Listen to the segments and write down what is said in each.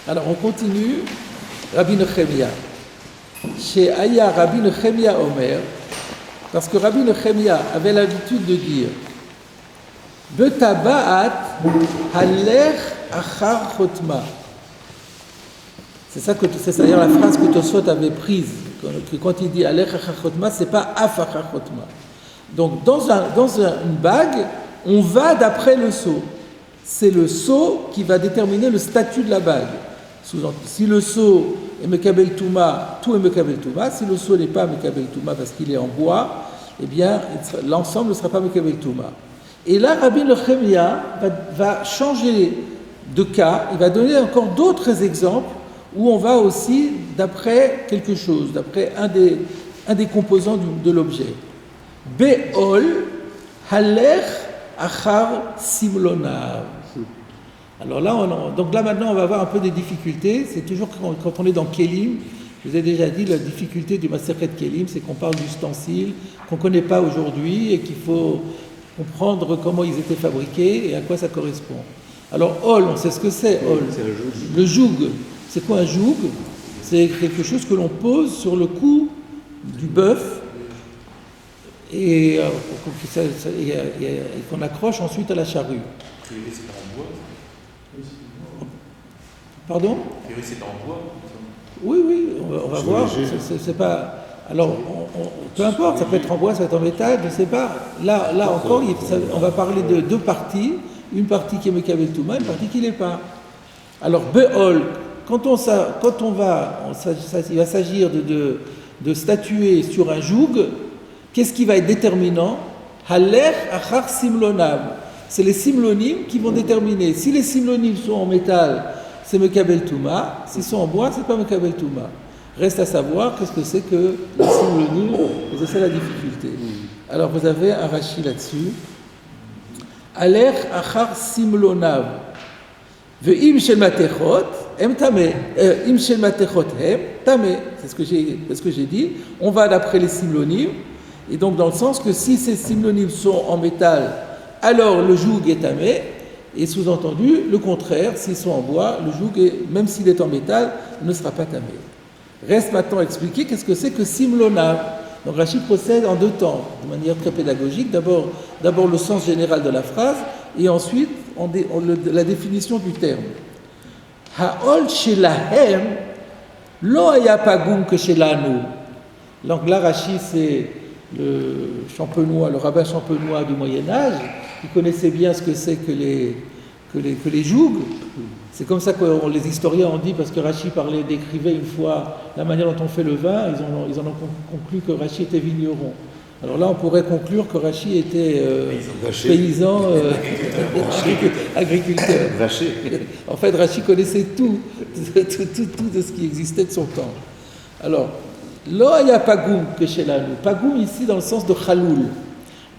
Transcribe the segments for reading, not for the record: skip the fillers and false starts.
Alors on continue. Rabbi Nechemia. Chez Aya, Rabbi Nechemia Omer, parce que Rabbi Nechemia avait l'habitude de dire Betabaat halech achar chotma. C'est d'ailleurs la phrase que Tosfot avait prise, que quand il dit halech achar chotma, c'est pas af achar chotma. Donc dans une bague, on va d'après le sceau. C'est le sceau qui va déterminer le statut de la bague. Si le sceau est Mekabel Touma, tout est Mekabel Touma. Si le sceau n'est pas Mekabel Touma parce qu'il est en bois, eh bien l'ensemble ne sera pas Mekabel Touma. Et là, Rabbi Nechemia va changer de cas, il va donner encore d'autres exemples où on va aussi d'après quelque chose, d'après un des composants de l'objet. Be'ol halech achar simlonav. Alors là, donc là maintenant, on va avoir un peu des difficultés. C'est toujours quand on est dans Kélim, je vous ai déjà dit, la difficulté du Masechet Kélim, c'est qu'on parle d'ustensiles qu'on ne connaît pas aujourd'hui et qu'il faut comprendre comment ils étaient fabriqués et à quoi ça correspond. Alors, ol, on sait ce que c'est, ol. C'est le joug. C'est quoi un joug? C'est quelque chose que l'on pose sur le cou du bœuf et qu'on accroche ensuite à la charrue. Pardon? C'est en bois. Oui, on va voir. C'est pas. Alors, peu importe, ça peut être en bois, ça peut être en métal, je ne sais pas. Là encore, on va parler de deux parties. Une partie qui est Mekabel Touma, une partie qui ne l'est pas. Alors, Be'ol, il va s'agir de statuer sur un joug. Qu'est-ce qui va être déterminant? Halech achar simlonav. C'est les simlonimes qui vont déterminer. Si les simlonimes sont en métal, c'est Mekabel Touma. S'ils sont en bois, c'est pas Mekabel Touma. Reste à savoir qu'est-ce que c'est que les simlonimes, et c'est ça la difficulté. Alors vous avez un Rashi là-dessus. Alech achar simlonav. Ve'im shel matechot, hem tameh. Im shel matechot hem tameh. C'est ce que j'ai dit. On va d'après les simlonimes. Et donc dans le sens que si ces simlonimes sont en métal, alors le joug est tameh. Et sous-entendu, le contraire, s'ils sont en bois, le joug, même s'il est en métal, ne sera pas tamé. Reste maintenant à expliquer qu'est-ce que c'est que simlonav. Donc Rashi procède en deux temps, de manière très pédagogique. D'abord le sens général de la phrase, et ensuite la définition du terme. Ha'ol shelahem lo haya pagum que shelanu. Donc là, Rashi, c'est le rabbin champenois du Moyen-Âge, qui connaissait bien ce que c'est que les jougs. C'est comme ça que les historiens ont dit, parce que Rashi décrivait une fois la manière dont on fait le vin, ils en ont conclu que Rashi était vigneron. Alors là, on pourrait conclure que Rashi était paysan, agriculteur. En fait, Rashi connaissait tout de ce qui existait de son temps. Alors, Lo haya pagoum que chez la nous. Pagoum ici dans le sens de chaloul.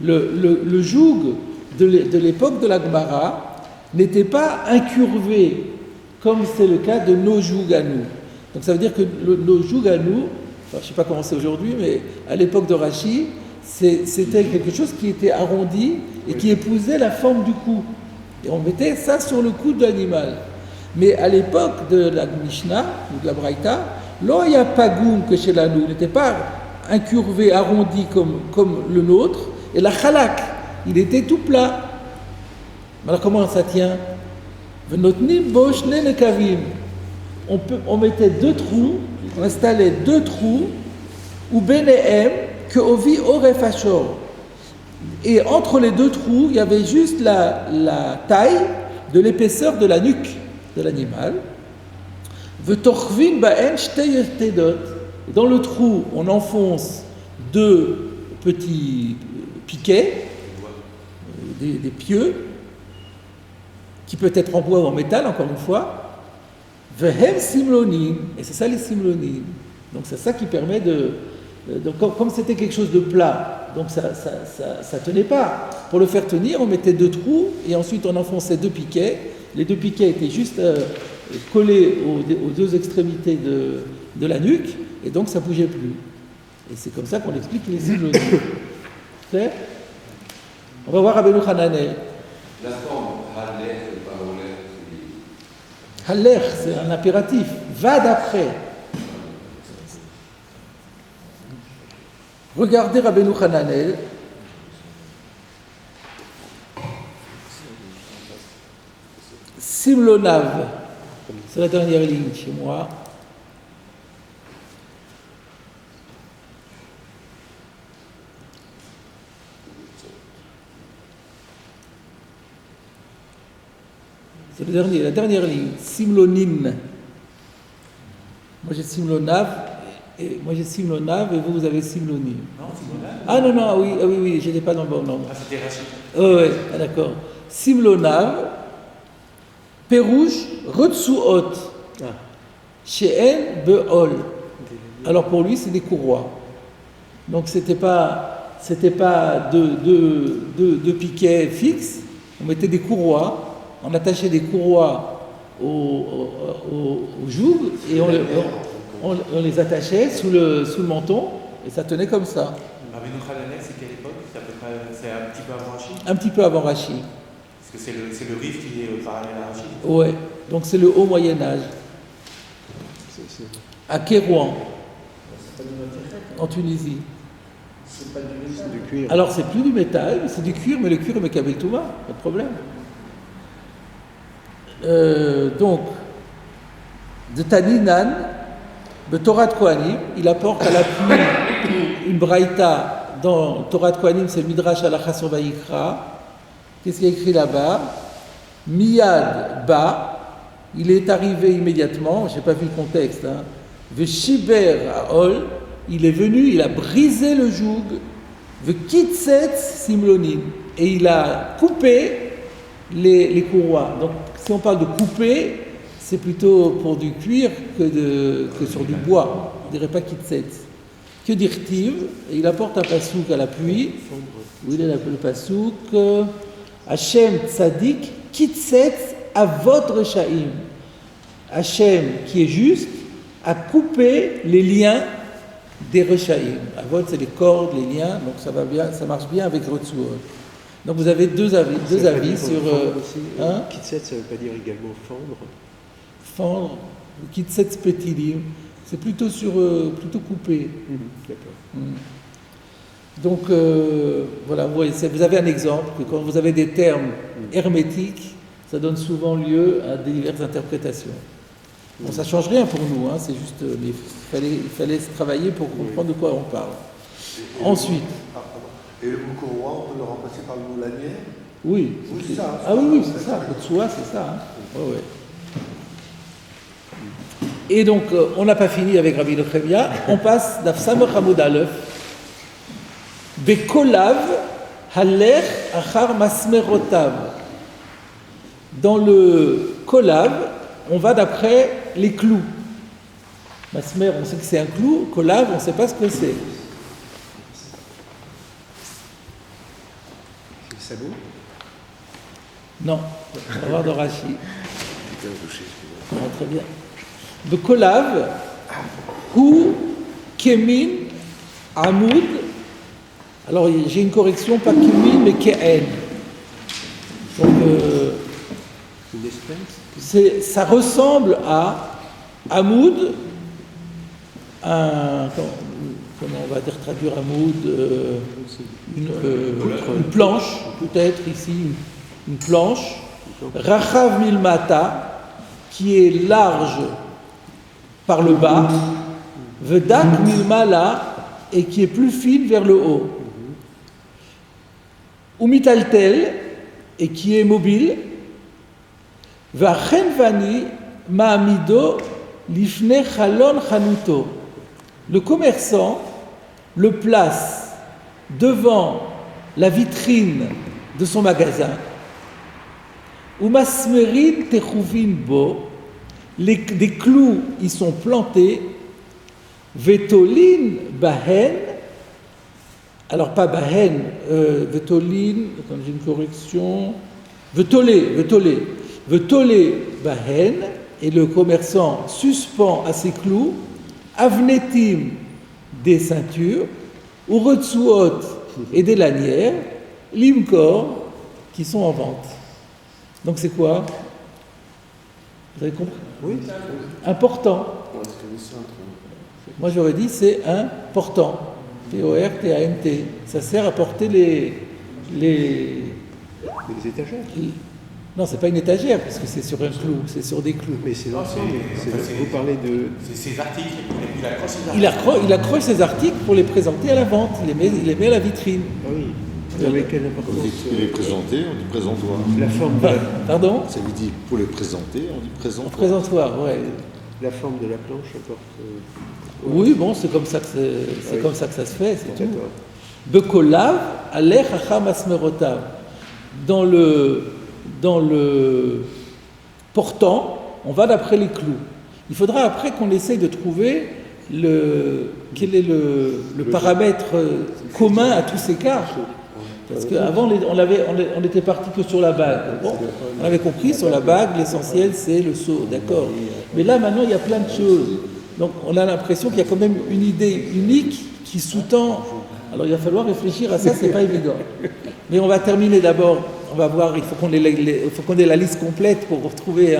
Le joug de l'époque de la Gemara n'était pas incurvé comme c'est le cas de nos jougs à nous. Donc ça veut dire que nos jougs à nous, je ne sais pas comment c'est aujourd'hui, mais à l'époque de Rashi, c'était quelque chose qui était arrondi et qui épousait la forme du cou. Et on mettait ça sur le cou de l'animal. Mais à l'époque de la Mishnah, ou de la Braïta, Lo haya pagoum que chez la nous, n'était pas incurvé, arrondi comme le nôtre, et la chalak, il était tout plat. Alors comment ça tient? Venotnim boshne nekavim. On mettait deux trous, on installait deux trous, ou benehem que ovi orefachor. Et entre les deux trous, il y avait juste la taille de l'épaisseur de la nuque de l'animal. Dans le trou, on enfonce deux petits piquets, des pieux, qui peut être en bois ou en métal, encore une fois. Vehem simlonim, et c'est ça les simlonim. Donc c'est ça qui permet donc comme c'était quelque chose de plat, donc ça tenait pas. Pour le faire tenir, on mettait deux trous et ensuite on enfonçait deux piquets. Les deux piquets étaient juste collés aux deux extrémités de la nuque, et donc ça ne bougeait plus. Et c'est comme ça qu'on explique les simlonimes. C'est On va voir Rabbeinu Hananel. La forme Halech et Paolech, Haller, c'est un impératif. Va d'après. Regardez Rabbeinu Hananel. Simlonav, c'est la dernière ligne chez moi. C'est la dernière ligne. Simlonim. Moi j'ai Simlonav et vous avez Simlonim. Non, Simlonav. Ah non, oui, j'étais pas dans le bon nombre. Ah, c'était Rachid. Oui, d'accord. Simlonav. Perouche, Retsuot, She'en Be'ol. Alors pour lui, c'est des courroies. Donc c'était pas deux piquets fixes. On mettait des courroies, on attachait des courroies au joug et on les attachait sous le menton et ça tenait comme ça. Rabbeinu Hananel, c'est quelle époque? C'est un petit peu avant Rachid? Un petit peu avant Rachid. Parce que c'est le Rif qui est parallèle à Rachid. Ouais, donc c'est le haut Moyen-Âge. À Kérouan, en Tunisie. C'est pas du cuir. Alors c'est plus du métal, c'est du cuir, mais le cuir est Mekabel Touma, pas de problème. Donc, de Taninan, de Torah de Kohanim, il apporte à l'appui une braïta dans Torah de Kohanim, c'est Midrash Halacha sur Vayikra. Qu'est-ce qu'il y a écrit là-bas? Miyad Ba, il est arrivé immédiatement, je n'ai pas vu le contexte, hein. Veshiber Haol, il est venu, il a brisé le joug, Vekitset Simlonin, et il a coupé les courroies. Donc si on parle de couper, c'est plutôt pour du cuir que sur du bois, on ne dirait pas Kitset. Que dire-t-il? Et il apporte un pasouk à l'appui, où il est le pasouk. Hachem Tzadik, Kitset Avot Rechaim. Hachem, qui est juste, a coupé les liens des Rechaim. Avot, c'est les cordes, les liens, donc ça va bien, ça marche bien avec Retsuot. Donc vous avez deux avis sur. Kitset, ça ne veut pas dire également fendre. Fendre, Kitset Spetilim, c'est plutôt plutôt coupé. D'accord. Donc, voilà, vous avez un exemple, que quand vous avez des termes hermétiques, ça donne souvent lieu à diverses interprétations. Bon, ça ne change rien pour nous, hein, c'est juste, mais il fallait se travailler pour comprendre de quoi on parle. Ensuite. Et le mot courroie, on peut le remplacer par le mot lanière? Oui. C'est ça. Ah oui, c'est ça, le tsoua, c'est ça. Hein. Ouais. Et donc, on n'a pas fini avec Rabbi Nechemia, on passe d'Afsam Hamoud Aleph. Bekolav halech achar masmerotav. Dans le kolav, on va d'après les clous. Masmer, on sait que c'est un clou. Kolav, on ne sait pas ce que c'est. C'est le sabot? Non, on va voir de Rashi. Très bien. Bekolav, hu kemin amoud. Alors j'ai une correction, pas Kimin, mais Ke'en. Donc Une espèce? ça ressemble à Hamoud, comment on va dire traduire Hamoud, une planche, peut-être ici, une planche. Rachav Milmata, qui est large par le bas, Vedak Milmala, et qui est plus fine vers le haut. Umitaltel, et qui est mobile, Vachenvani Ma'amido Lifne Chalon Chanuto. Le commerçant le place devant la vitrine de son magasin. Umasmerin Techuvin Bo, des clous y sont plantés. Vetolin Bahen, alors pas Bahen, Vetolin, attends, j'ai une correction, Vetolé Bahen, et le commerçant suspend à ses clous, Avnetim, des ceintures, Urotsuot et des lanières, Limkor, qui sont en vente. Donc c'est quoi? Vous avez compris? Oui. Important. Moi j'aurais dit c'est important. P-O-R-T-A-N-T. Ça sert à porter les étagères. Non, c'est pas une étagère, parce que c'est sur un clou, c'est sur des clous. Mais c'est vous parlez de... C'est ses articles, il accroche ses articles. Il accroche ses articles pour les présenter à la vente, il les met à la vitrine. Ah oui. Avec quelle importance Il est présenté, on dit présentoir. La forme Pardon? Ça veut dire pour les présenter, on dit présentoir. Présentoir, ouais. La forme de la planche apporte... Oui, bon, c'est comme ça que c'est comme ça que ça se fait, c'est tout. D'accord. Bekolav, alech acham asmerotav. Dans le portant, on va d'après les clous. Il faudra après qu'on essaye de trouver quel est le paramètre commun à tous ces cas. Parce qu'avant, on était parti que sur la bague. Bon, on avait compris, sur la bague, l'essentiel c'est le seau, d'accord. Mais là, maintenant, il y a plein de choses. Donc, on a l'impression qu'il y a quand même une idée unique qui sous-tend. Alors, il va falloir réfléchir à ça, c'est pas évident. Mais on va terminer d'abord. On va voir, il faut qu'on ait la liste complète pour retrouver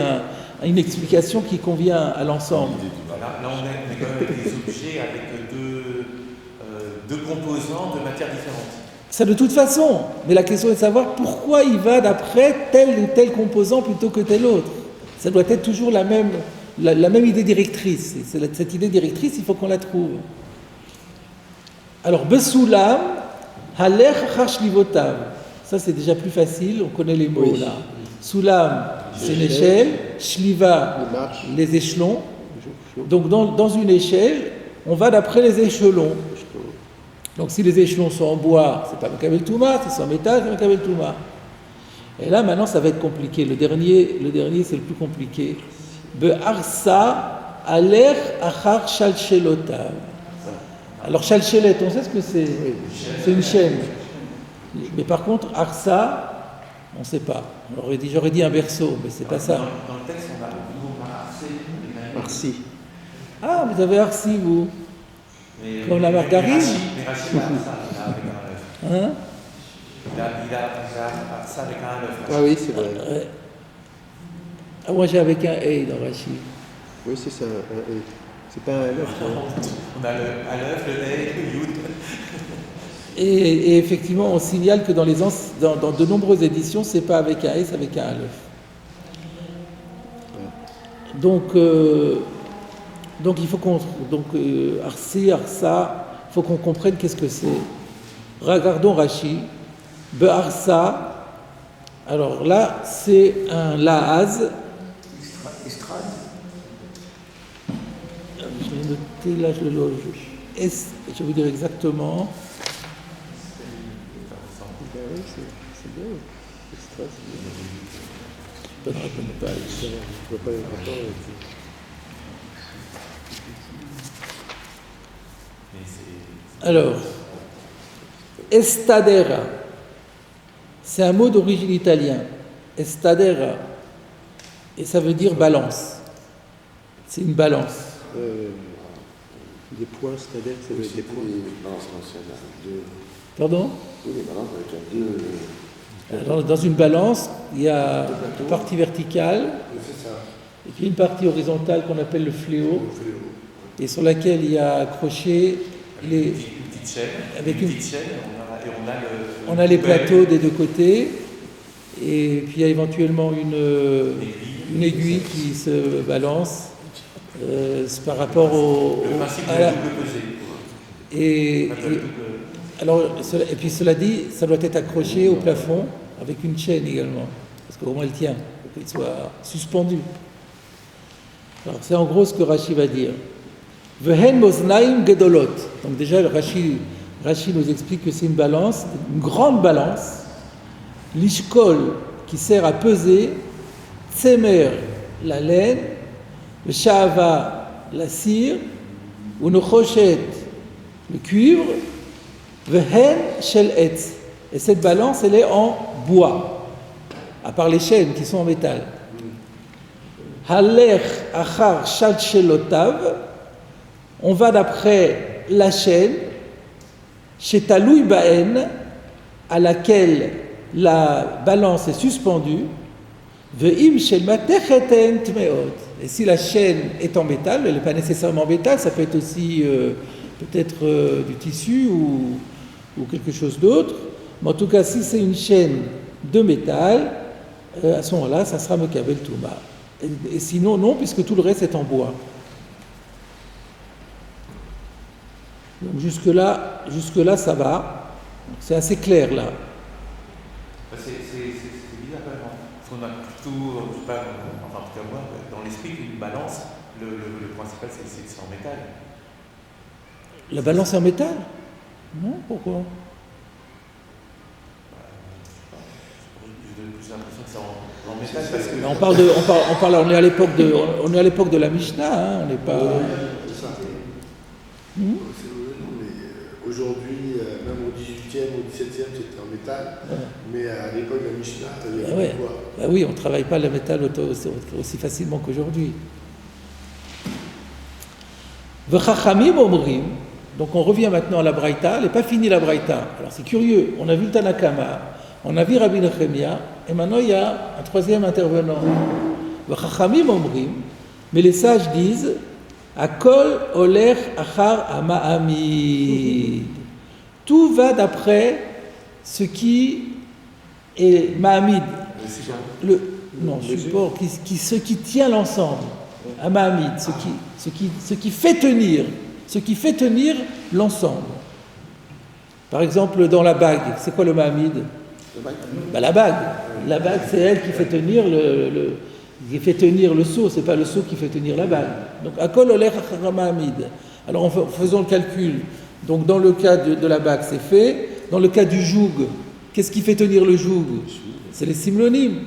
une explication qui convient à l'ensemble. Voilà, là, on est quand même avec des objets avec deux composants de matières différentes. Ça de toute façon, mais la question est de savoir pourquoi il va d'après tel ou tel composant plutôt que tel autre. Ça doit être toujours la même idée directrice. Et cette idée directrice, il faut qu'on la trouve. Alors, Besoulam, Halech Hashlivotav. Ça, c'est déjà plus facile, on connaît les mots Oui. là. Soulam, c'est une échelle. Shliva, Les marches. les échelons. Donc, dans une échelle, on va d'après les échelons. Donc, si les échelons sont en bois, c'est pas Mekabel Touma, si c'est en métal, c'est Mekabel Touma. Et là, maintenant, ça va être compliqué. Le dernier, c'est le plus compliqué. Be'arsa aler achar shalshelotav. Alors, shalshelet, on sait ce que c'est. C'est une chaîne. Mais par contre, arsa, on ne sait pas. J'aurais dit un berceau, mais c'est pas ça. Dans le texte, on a Arsi. Ah, vous avez arsi, vous. mais, Comme la margarine. Mais Rachid a ça avec un œuf. Hein? Il a ça avec un œuf. Ah oui, c'est vrai. Ouais. Ah, moi, j'ai avec un E dans Rachid. Oui, c'est ça. C'est pas un œuf. On a un œuf, le lait, le youd. Et effectivement, on signale que dans de nombreuses éditions, c'est pas avec un S, c'est avec un œuf. Donc il faut qu'on Arsi, Arsa, il faut qu'on comprenne qu'est-ce que c'est. Regardons Rashi. Be'arsa. Alors là, c'est un laaz. Je vais noter là, je vais vous dire exactement. Oui, c'est bien. Extra, c'est bien. Je ne raconte pas. Je vois pas les rapports avec... Alors, estadera, c'est un mot d'origine italienne. Estadera, et ça veut dire balance. C'est une balance. Des points, c'est-à-dire que ça veut être des points. Pardon? Oui, les balances avec un 2. Alors, dans une balance, il y a une partie verticale et puis une partie horizontale qu'on appelle le fléau, et sur laquelle il y a accroché Une petite chaîne. Avec une une- petite chaîne, on a les plateaux des deux côtés, et puis il y a éventuellement une aiguille qui se balance par rapport Le principe de la double pesée. Et puis cela dit, ça doit être accroché au plafond avec une chaîne également, parce qu'au moins elle tient, pour qu'elle soit suspendue. Alors c'est en gros ce que Rashi va dire. Vehen moznaim gedolot. Donc déjà Rashi nous explique que c'est une balance, une grande balance. L'ishkol qui sert à peser, tsemer la laine, le sha'ava la cire, ou nechoshet le cuivre, vehen shel etz. Et cette balance, elle est en bois, à part les chaînes qui sont en métal. Halech achar shalshelotav. On va d'après la chaîne, chez Taloui Baen, à laquelle la balance est suspendue, Ve'im shel matecheten tmeot. Et si la chaîne est en métal, elle n'est pas nécessairement en métal, ça peut être aussi peut-être du tissu ou quelque chose d'autre. Mais en tout cas, si c'est une chaîne de métal, à ce moment-là, ça sera Mekabel Touma. Et sinon, non, puisque tout le reste est en bois. Donc jusque-là, ça va. C'est assez clair, là. C'est bizarre quand même. Parce qu'on a plutôt, je sais pas, enfin en tout cas moi, dans l'esprit, une balance, le principal c'est en métal. La balance est en métal? Non, pourquoi? J'ai l'impression que c'est en métal parce que. On est à l'époque de la Mishnah, hein, on n'est pas. C'est ça. Non, mais aujourd'hui, même au 18e, au 17e, c'était en métal. Mais à l'époque de la Mishnah, il y avait quoi? Bah oui, on ne travaille pas le métal aussi facilement qu'aujourd'hui. V'chachamim omrim. Donc on revient maintenant à la Braïta. Elle n'est pas finie la Braïta. Alors c'est curieux. On a vu le Tanakama, on a vu Rabbi Nechemia, et maintenant il y a un troisième intervenant. V'chachamim omrim. Mais les sages disent Akol oler achar ama'amid. Tout va d'après ce qui est ma'amid. Support, ce qui tient l'ensemble. Ama'amid, ce qui fait tenir l'ensemble. Par exemple, dans la bague, c'est quoi le ma'amid? La bague. La bague, c'est elle qui fait tenir qui fait tenir le seau, c'est pas le seau qui fait tenir la bague. Donc, Akol Oler Achar Ma'amid. Alors, en faisant le calcul, donc dans le cas de la bague, c'est fait. Dans le cas du joug, qu'est-ce qui fait tenir le joug? C'est les simlonymes.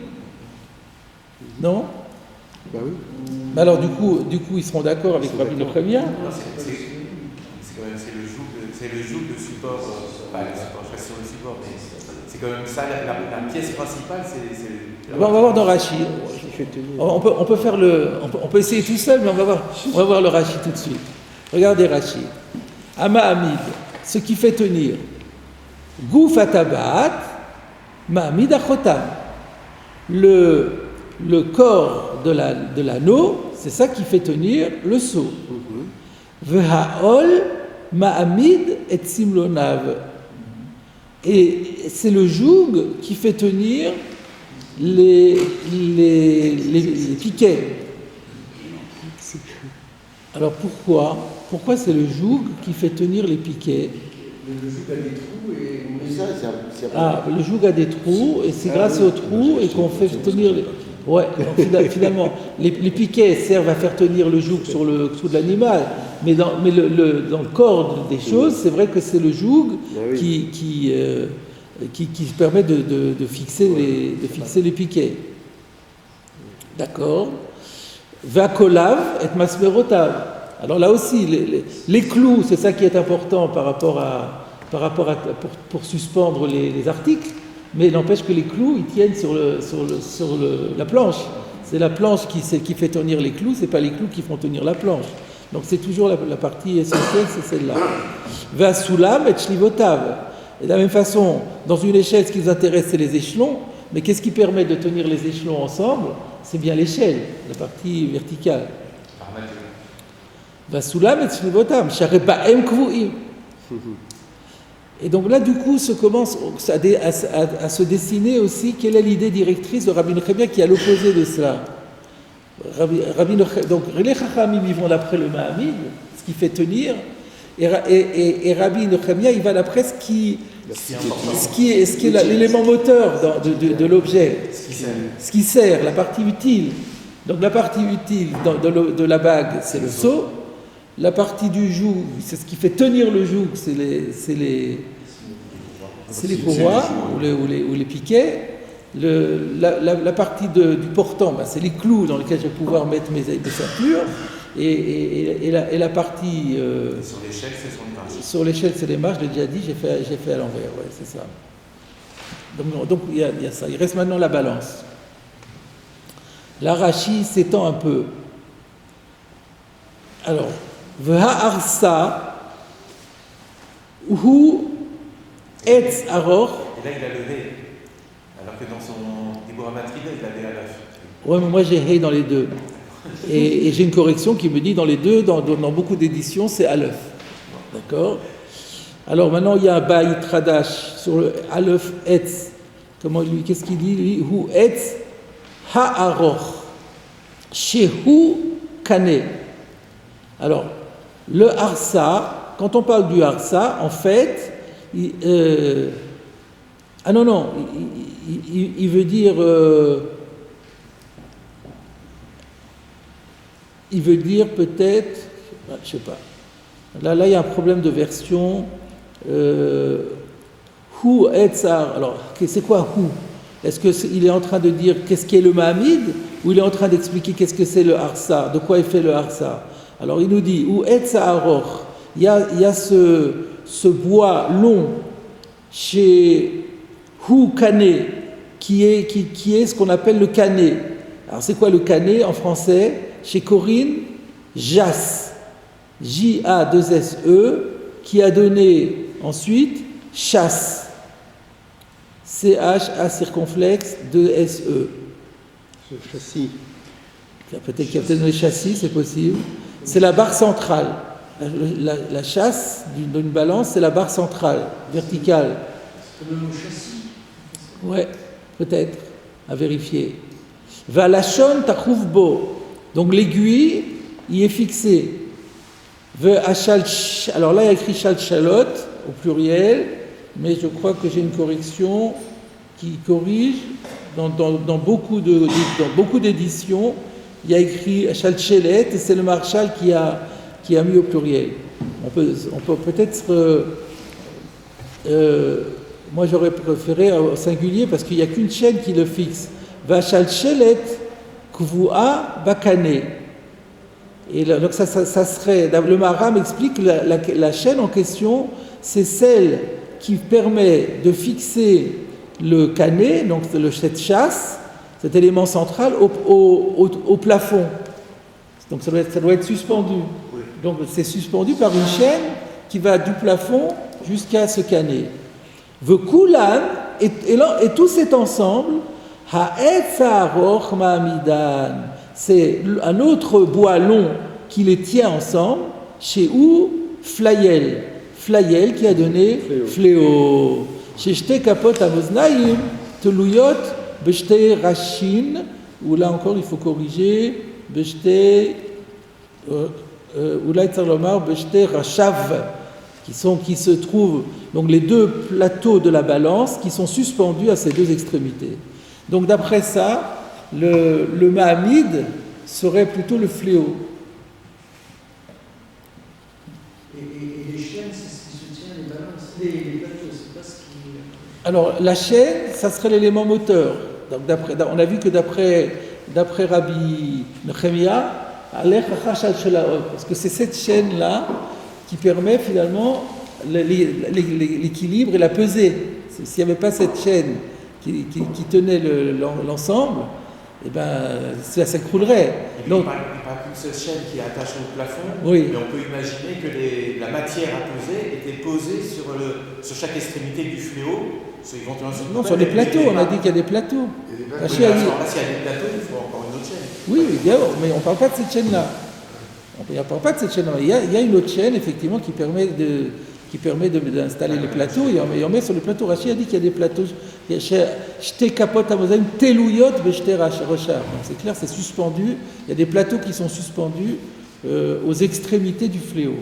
Non? Bah oui. Mais alors, du coup, ils seront d'accord avec Rabbi Nechemia. C'est le joug, le support, pas le support, je reste sur le support, mais c'est quand même ça, la pièce principale, c'est on va voir dans Rashi. On peut essayer tout seul, mais on va voir le Rashi tout de suite. Regardez Rashi. Ama'amid, ce qui fait tenir. Gouf atabat, ma'amid achotam. Le corps de l'anneau, c'est ça qui fait tenir le seau. V'ha'ol ma'amid et simlonav. Et c'est le joug qui fait tenir les piquets. Alors pourquoi c'est le joug qui fait tenir les piquets? Le joug a des trous et... Le joug a des trous et c'est grâce aux trous et qu'on fait tenir les... Ouais, donc finalement, les piquets servent à faire tenir le joug sur le dessous de l'animal, mais dans le corps des choses, c'est vrai que c'est le joug qui permet de fixer les piquets. D'accord. Vakolav et masmerotav. Alors là aussi, les clous, c'est ça qui est important par rapport à pour suspendre les articles. Mais il n'empêche que les clous, ils tiennent sur la planche. C'est la planche qui fait tenir les clous, c'est pas les clous qui font tenir la planche. Donc c'est toujours la partie essentielle, c'est celle-là. Vasulam et shlivotav. Et de la même façon, dans une échelle, ce qui nous intéresse, c'est les échelons. Mais qu'est-ce qui permet de tenir les échelons ensemble? C'est bien l'échelle, la partie verticale. Vasulam et shlivotav. Sharebaem kvuim. Et donc là, du coup, commence à se dessiner aussi quelle est l'idée directrice de Rabbi Nechemia qui est à l'opposé de cela. Donc, les Chachamim, ils vont d'après le Ma'amid, ce qui fait tenir, et Rabbi Nechemia, il va d'après ce qui est l'élément moteur de l'objet, ce qui sert, la partie utile. Donc, la partie utile de la bague, c'est le seau. La partie du joug, c'est ce qui fait tenir le joug, c'est les courroies ou les piquets. La partie du portant, c'est les clous dans lesquels je vais pouvoir mettre mes ceintures. Et la partie... sur l'échelle, c'est son marche. Sur l'échelle, c'est les marches, je l'ai déjà dit, j'ai fait à l'envers, ouais, c'est ça. Donc il y a ça. Il reste maintenant la balance. L'Arashi s'étend un peu. Alors... V'ha'arsa hu etz aror. Et là, il a levé, alors que dans son Dibura Matrida, il avait à l'œuf. Ouais, mais moi j'ai Hey dans les deux. Et j'ai une correction qui me dit dans les deux, dans beaucoup d'éditions, c'est Aleph. D'accord? Alors maintenant il y a un Baït Radash sur le Aleph Etz. Qu'est-ce qu'il dit lui? Hu Etz Ha'aroch. Shehu Kane. Alors, le Harsa, quand on parle du Harsa, en fait, il veut dire. Il veut dire peut-être, je sais pas. Là, il y a un problème de version. Hu etzar. Alors, c'est quoi hu? Est-ce qu'il est en train de dire qu'est-ce qu'est le Mahamid, ou il est en train d'expliquer qu'est-ce que c'est le Harsa? De quoi est fait le Harsa? Alors, il nous dit Hu etzar. Il y a ce bois long chez Hu Kane, qui est ce qu'on appelle le Kane. Alors, c'est quoi le Kane en français? Chez Corinne, Jas, J-A-2-S-E, qui a donné ensuite chasse, C-H-A circonflexe 2-S-E. Ce châssis. Peut-être qu'il y a peut-être donné châssis, c'est possible. C'est la barre centrale. La chasse d'une balance, c'est la barre centrale, verticale. C'est le mot châssis. Ouais, peut-être, à vérifier. Valachon ta'chouv bo. Donc l'aiguille y est fixée. Alors là, il y a écrit chalchalot au pluriel, mais je crois que j'ai une correction qui corrige. Dans beaucoup d'éditions, il y a écrit chalchelet et c'est le Marshal qui a mis au pluriel. On peut peut-être. Moi, j'aurais préféré au singulier parce qu'il n'y a qu'une chaîne qui le fixe. Va chalchelet. Kvua Bakane. Et donc ça serait, le Maharam explique que la chaîne en question, c'est celle qui permet de fixer le cané, donc cette chasse, cet élément central, au plafond. Donc ça doit être suspendu. Donc c'est suspendu par une chaîne qui va du plafond jusqu'à ce cané. Vekulan, et tout cet ensemble, c'est un autre bois long qui les tient ensemble, chez où Flayel qui a donné fléau. Chez Shte Kapot Amoznaim, Teluyot, Beshte Rashin, où là encore il faut corriger, Beshte, ou là Tzarlomar, Beshte Rashav, qui se trouvent, donc les deux plateaux de la balance qui sont suspendus à ces deux extrémités. Donc d'après ça, le Mahamid serait plutôt le fléau. Et les chaînes, c'est ce qui soutient les balances, les plateaux, c'est pas ce qui... Alors la chaîne, ça serait l'élément moteur. Donc on a vu que d'après Rabbi Nechemia, parce que c'est cette chaîne-là qui permet finalement l'équilibre et la pesée. S'il n'y avait pas cette chaîne qui tenait l'ensemble, eh ben, ça s'écroulerait. Donc, il n'y a pas qu'une seule chaîne qui est attachée au plafond, oui. Mais on peut imaginer que la matière à peser était posée sur chaque extrémité du fléau. Non, sur les plateaux, on a dit qu'il y a des plateaux. S'il y a des plateaux, il faut encore une autre chaîne. Oui, mais on ne parle pas de cette chaîne-là. On ne parle pas de cette chaîne-là. Il y a une autre chaîne, effectivement, qui permet d'installer les plateaux, et on met sur les plateaux. Rachid a dit qu'il y a des plateaux. C'est clair, c'est suspendu. Il y a des plateaux qui sont suspendus aux extrémités du fléau.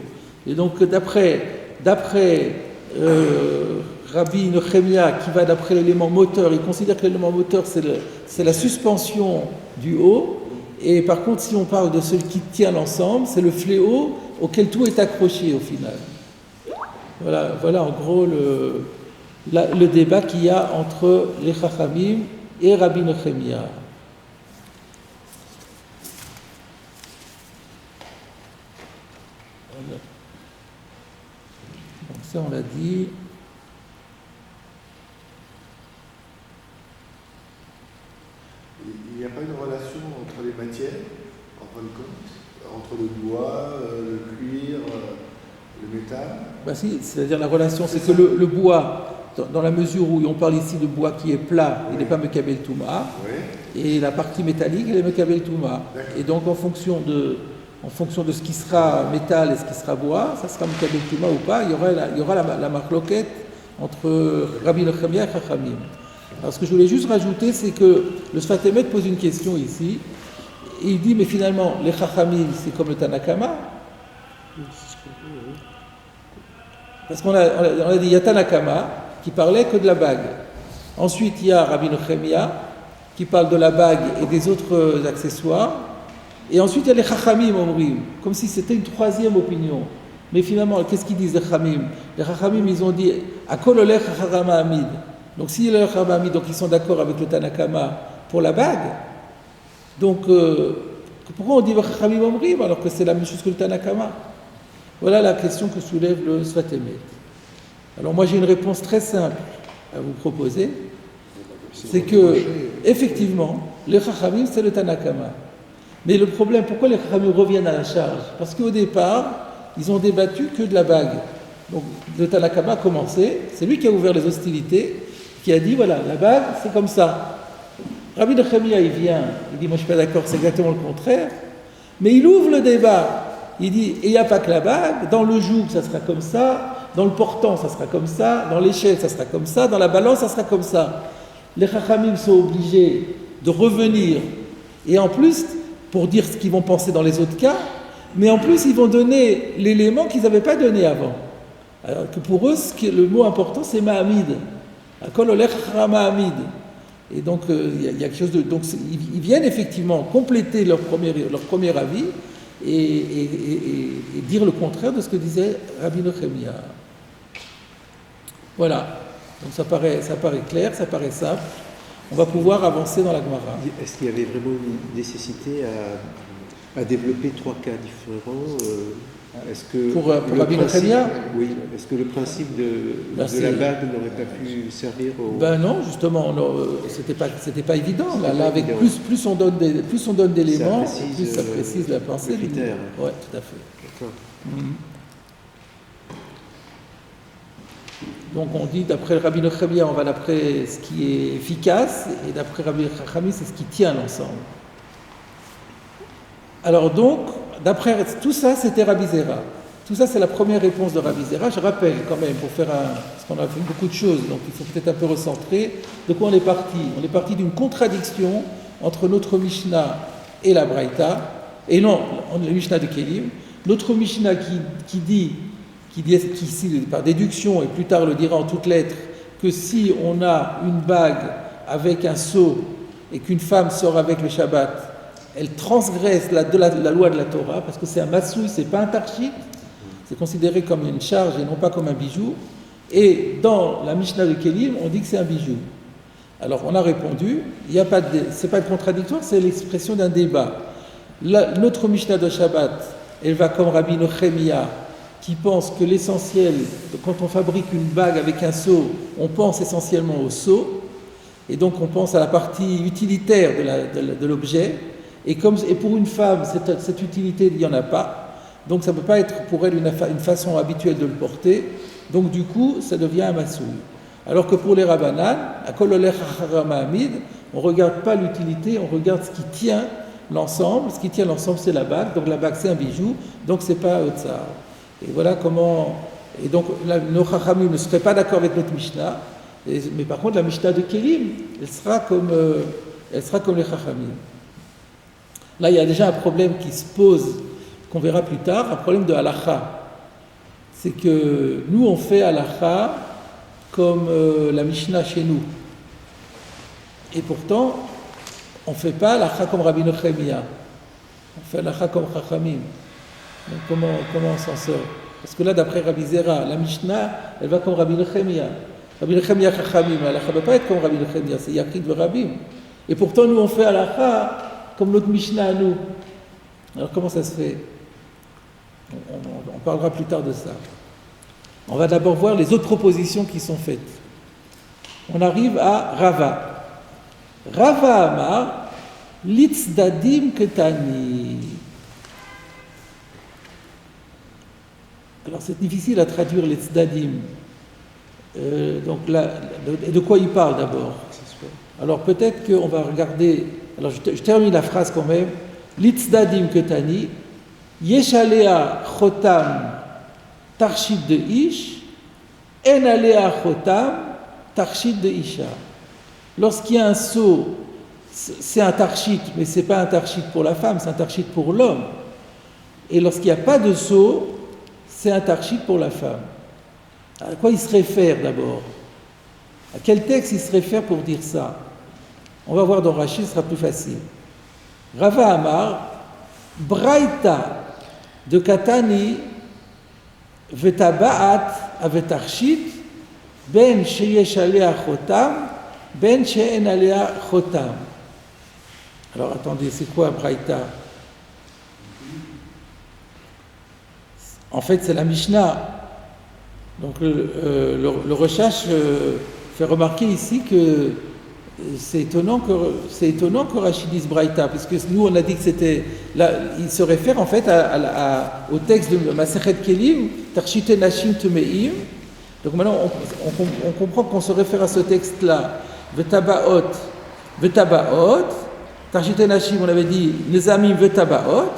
Et donc, d'après Rabbi Nechemia, qui va d'après l'élément moteur, il considère que l'élément moteur, c'est la suspension du haut. Et par contre, si on parle de celui qui tient l'ensemble, c'est le fléau auquel tout est accroché au final. Voilà en gros le débat qu'il y a entre les Chachamim et Rabbi Nechemia. Donc ça on l'a dit. Il n'y a pas une relation entre les matières, en fin de compte, entre le bois, le cuir, le métal? Bah si, c'est-à-dire la relation, c'est que le bois dans la mesure où on parle ici de bois qui est plat, il n'est pas Mekabel Touma, Oui. et la partie métallique, elle est Mekabel Touma. D'accord. Et donc en fonction de ce qui sera métal et ce qui sera bois, ça sera Mekabel Touma ou pas, il y aura la marloquette entre Rabbi Nechemia et Chachamim. Alors ce que je voulais juste rajouter, c'est que le Sfat Emet pose une question ici, et il dit, mais finalement, les Chachamim, c'est comme le Tanakama. Parce qu'on a dit, il y a Tanakama qui parlait que de la bague. Ensuite, il y a Rabbi Nechemia qui parle de la bague et des autres accessoires. Et ensuite, il y a les Chachamim, Omrim, comme si c'était une troisième opinion. Mais finalement, qu'est-ce qu'ils disent les Chachamim? Les Chachamim, ils ont dit, Akol olech Chachamim Hamid. Donc, s'il est Chachamim Hamid, donc ils sont d'accord avec le Tanakama pour la bague. Donc, pourquoi on dit Chachamim Omrim alors que c'est la même chose que le Tanakama? Voilà la question que soulève le Sfat Emet. Alors moi j'ai une réponse très simple à vous proposer, c'est que effectivement les Chachamim c'est le Tanakama. Mais le problème, pourquoi les Chachamim reviennent à la charge? Parce qu'au départ ils ont débattu que de la bague. Donc le Tanakama a commencé, c'est lui qui a ouvert les hostilités, qui a dit voilà la bague c'est comme ça. Rabbi Nechemia il vient, il dit moi je suis pas d'accord, c'est exactement le contraire, mais il ouvre le débat. Il dit, et il n'y a pas que la bague, dans le joug, ça sera comme ça, dans le portant, ça sera comme ça, dans l'échelle, ça sera comme ça, dans la balance, ça sera comme ça. Les Chachamim sont obligés de revenir, et en plus, pour dire ce qu'ils vont penser dans les autres cas, mais en plus, ils vont donner l'élément qu'ils n'avaient pas donné avant. Alors que pour eux, le mot important, c'est Mahamid. Akol olech Mahamid. Et donc, il y a quelque chose de... Donc, ils viennent effectivement compléter leur premier avis, et dire le contraire de ce que disait Rabbi Nechemia. Voilà. Donc ça paraît clair, ça paraît simple. On va pouvoir avancer dans la Gemara. Est-ce qu'il y avait vraiment une nécessité à développer trois cas différents Est-ce que pour Rabbi Nechemia? Oui. Est-ce que le principe de la bague n'aurait pas pu servir au... Ben non, justement, c'était pas évident. Là, avec plus on donne d'éléments, plus ça précise la pensée. Le critère. Oui, tout à fait. D'accord. Donc on dit, d'après Rabbi Nechemia, on va d'après ce qui est efficace, et d'après Rabbi Chachamim, c'est ce qui tient l'ensemble. Alors donc, d'après tout ça, c'était Rabbi Zera. Tout ça, c'est la première réponse de Rabbi Zera. Je rappelle quand même, parce qu'on a fait beaucoup de choses, donc il faut peut-être un peu recentrer, de quoi on est parti. On est parti d'une contradiction entre notre Mishnah et la Braïta, et non, le Mishnah de Kélim. Notre Mishnah qui dit ici, par déduction, et plus tard le dira en toutes lettres, que si on a une bague avec un sceau et qu'une femme sort avec le Shabbat, elle transgresse la loi de la Torah, parce que c'est un massoui, c'est pas un tarchit, c'est considéré comme une charge et non pas comme un bijou. Et dans la Mishnah de Kélim, on dit que c'est un bijou. Alors on a répondu, c'est pas contradictoire, c'est l'expression d'un débat. Notre Mishnah de Shabbat, elle va comme Rabbi Nechemia, qui pense que l'essentiel, quand on fabrique une bague avec un sceau, on pense essentiellement au sceau, et donc on pense à la partie utilitaire de l'objet. Et pour une femme, cette utilité, il n'y en a pas. Donc ça ne peut pas être pour elle une façon habituelle de le porter. Donc du coup, ça devient un massoui. Alors que pour les Rabbanan, à Kol olech Mahamid, on ne regarde pas l'utilité, on regarde ce qui tient l'ensemble. Ce qui tient l'ensemble, c'est la bague. Donc la bague, c'est un bijou. Donc c'est pas un tsar. Et voilà comment... Et donc nos Chachamim ne seraient pas d'accord avec notre Mishnah. Mais par contre, la Mishnah de Kélim, elle sera comme les Chachamim. Là, il y a déjà un problème qui se pose, qu'on verra plus tard, un problème de halakha. C'est que nous, on fait halakha comme la Mishnah chez nous. Et pourtant, on ne fait pas halakha comme Rabbi Nechemia. On fait halakha comme Chachamim. Donc comment on s'en sort? Parce que là, d'après Rabbi Zera, la Mishnah, elle va comme Rabbi Nechemia. Rabbi Nechemia Chachamim, halakha ne peut pas être comme Rabbi Nechemia, c'est Yachid Verabim. Et pourtant, nous, on fait halakha comme notre Mishnah à nous. Alors comment ça se fait? On parlera plus tard de ça. On va d'abord voir les autres propositions qui sont faites. On arrive à Rava. Rava Amar, Litzdadim Ketani. Alors c'est difficile à traduire Litzdadim. Donc de quoi il parle d'abord? Alors peut-être qu'on va regarder. Alors je termine la phrase quand même. L'Itzdadim Ketani, Yeshalea Chotam Tarshit de Ish, En Alea Chotam Tarshit de Isha. Lorsqu'il y a un sceau, c'est un tarshit, mais ce n'est pas un tarshit pour la femme, c'est un tarshit pour l'homme. Et lorsqu'il n'y a pas de sceau, c'est un tarshit pour la femme. À quoi il se réfère d'abord? À quel texte il se réfère pour dire ça? On va voir dans Rashi, ce sera plus facile. Rava Amar, Braïta de Katani, Vetabaat avetarshit, Ben sheyesh alea chotam, Ben she'en alea chotam. Alors attendez, c'est quoi Braïta? En fait, c'est la Mishnah. Donc le recherche fait remarquer ici que c'est étonnant que Rashi dise Braïta, puisque nous on a dit que c'était là, il se réfère en fait au texte de Masechet Kelim, Tarshite Nashim Tumeim. Donc maintenant on comprend qu'on se réfère à ce texte-là, Vetabaot, Tarshite Nashim, on avait dit Nezamim Vetabaot,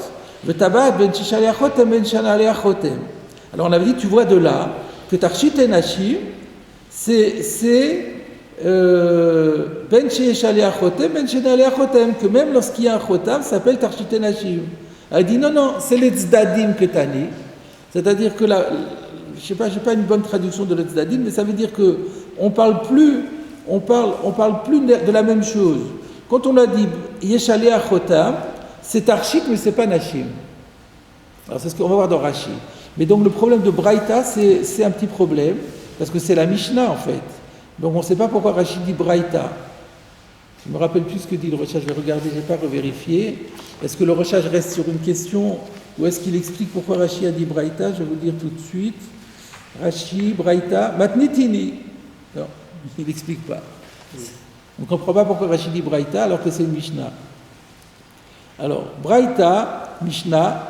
Vetabaot Ben Shishalea Chotem Ben Shanalea Chotem. Alors on avait dit, tu vois de là que Tarshite Nashim, c'est Ben She'eshalea Chotem, Ben Shenalea Chotem, que même lorsqu'il y a un Chotam, ça s'appelle Tarshite Nashim. Elle dit non, c'est les Tzdadim Ketani, c'est-à-dire que là, je sais pas une bonne traduction de les Tzdadim, mais ça veut dire que on parle plus de la même chose. Quand on a dit Yeshalea Chotam, c'est Tarshit, mais c'est pas Nashim. Alors c'est ce qu'on va voir dans Rashi. Mais donc le problème de Braïta, c'est un petit problème, parce que c'est la Mishnah en fait. Donc on ne sait pas pourquoi Rashi dit Braïta. Je ne me rappelle plus ce que dit le Rochage, je vais regarder, je n'ai pas revérifié. Est-ce que le Rochage reste sur une question, ou est-ce qu'il explique pourquoi Rashi a dit Braïta? Je vais vous le dire tout de suite. Rashi, Braïta, Matnitini. Non, il n'explique pas. On ne comprend pas pourquoi Rashi dit Braïta alors que c'est une Mishnah. Alors, Braïta, Mishnah.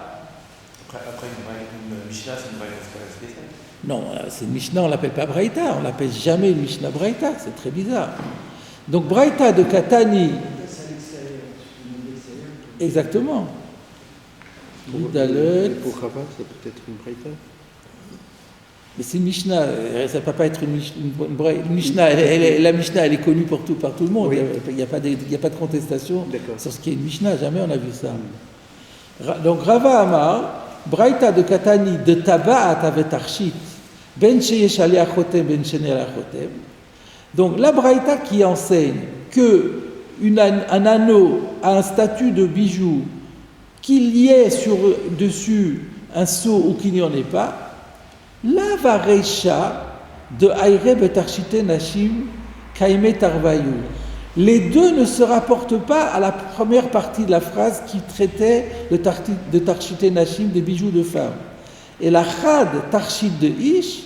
Après une Mishnah, c'est une Braïta spéciale. Non, c'est une Mishnah, on ne l'appelle pas Braïta, on ne l'appelle jamais une Mishnah Braïta, c'est très bizarre. Donc Braïta de Katani. Exactement. Dalet. Pour Rava, ça peut être une Braïta. Mais c'est une Mishnah, ça ne peut pas être une Mishnah. La Mishnah, elle est connue par tout le monde. Oui. Il n'y a pas de contestation sur ce qui est une Mishnah, jamais on a vu ça. Donc Rava Amar, Braïta de Katani de Tabaat avec Tarshit, Ben Sheyesh Alea Chotem, Ben Shenel Alea Chotem. Donc la Braïta qui enseigne que un anneau a un statut de bijou, qu'il y ait dessus un sceau ou qu'il n'y en ait pas, la Vareisha de Aïre Betarshite Nashim Kaime Tarvayu. Les deux ne se rapportent pas à la première partie de la phrase qui traitait de Tarshite Nashim, des bijoux de femmes. Et la Chad Tarshit de Ish,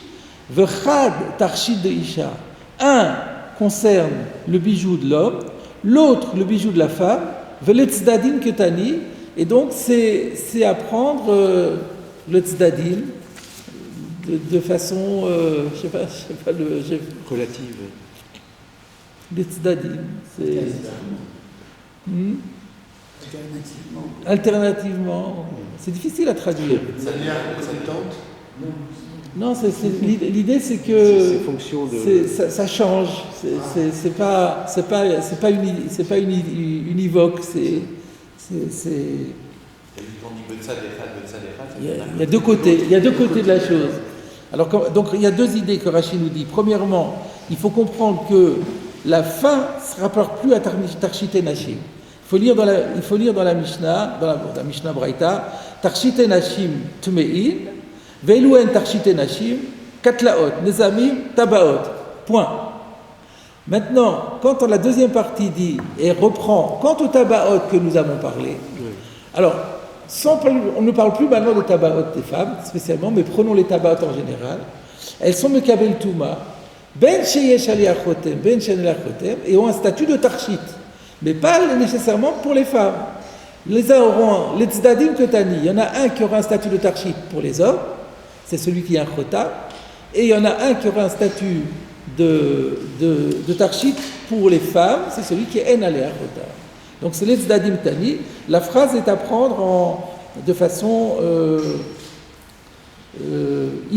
ve Chad Tarshit de Isha. Un concerne le bijou de l'homme, l'autre le bijou de la femme, ve le Tzdadim Ketani, et donc c'est apprendre le Tzdadim de façon, je sais pas relative. Les Tzdadim, c'est... Alternativement. C'est difficile à traduire. Ça vient acceptante? Non, l'idée c'est que c'est fonction de... ça change. C'est pas univoque. Il y a deux côtés. Il y a deux côtés de la chose. Alors donc il y a deux idées que Rashi nous dit. Premièrement, il faut comprendre que la fin ne se rapporte plus à Tarshite Nashim. Il faut lire dans la Mishnah, dans la Mishnah Braïta, Tarshite Nashim Tumein, Veiluen Tarshite Nashim, Katlaot, Nezamim, Tabaot. Point. Maintenant, quand la deuxième partie dit et reprend, quant au Tabaot que nous avons parlé, alors, on ne parle plus maintenant de Tabaot des femmes, spécialement, mais prenons les Tabaot en général. Elles sont Mekabel Touma, Ben Sheyesh Alea Chotem, Ben Shenel Chotem, et ont un statut de Tarshit, mais pas nécessairement pour les femmes. Les uns auront les Tzdadim Ketani, il y en a un qui aura un statut de Tarshit pour les hommes, c'est celui qui a un Chotam, et il y en a un qui aura un statut de Tarshit pour les femmes, c'est celui qui est En Alea Chotam. Donc c'est l'Etzdadim Tani. La phrase est à prendre de façon. Comment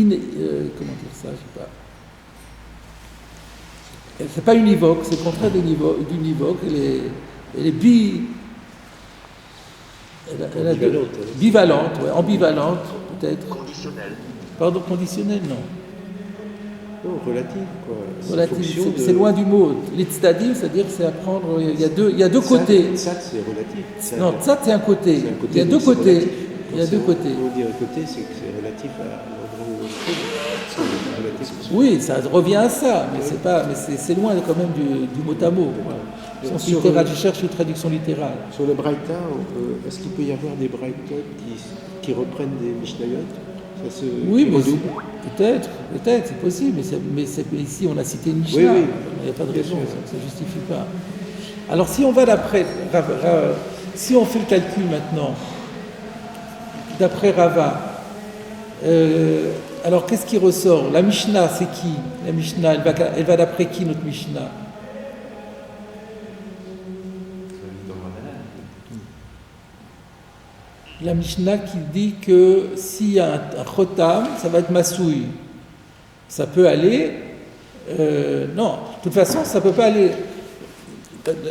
dire ça, je sais pas. C'est pas univoque, c'est le contraire d'univoque. Elle est bivalente, ouais, ambivalente peut-être. Conditionnel. Pardon, conditionnel, non. Non, relative, quoi. Relative, c'est loin du mot. L'Itzdadim, c'est-à-dire c'est à prendre. Il y a deux côtés. Tzad, c'est relatif. Non, tzad, c'est un côté. C'est un côté, Il y a deux c'est côtés. relatif. Il y a deux côtés. On dit un côté, c'est que c'est relatif à l'endroit où on se trouve. C'est relatif. Oui, ça revient à ça, mais c'est pas, mais c'est loin quand même du mot à mot. Quoi. Sens Sur, littéral, je cherche une traduction littérale. Sur le Braïta, est-ce qu'il peut y avoir des Braïtot qui reprennent des Mishnayot? Oui, mais peut-être, c'est possible, mais ici on a cité une Mishnah, oui, oui. Il n'y a pas de raison, ça ne justifie pas. Alors si on va si on fait le calcul maintenant, d'après Rava, alors qu'est-ce qui ressort? La Mishnah, c'est qui? La Mishnah, elle va d'après qui notre Mishnah? La Mishnah qui dit que s'il y a un chotam, ça va être masouille. Ça peut aller. Non, de toute façon, ça ne peut pas aller.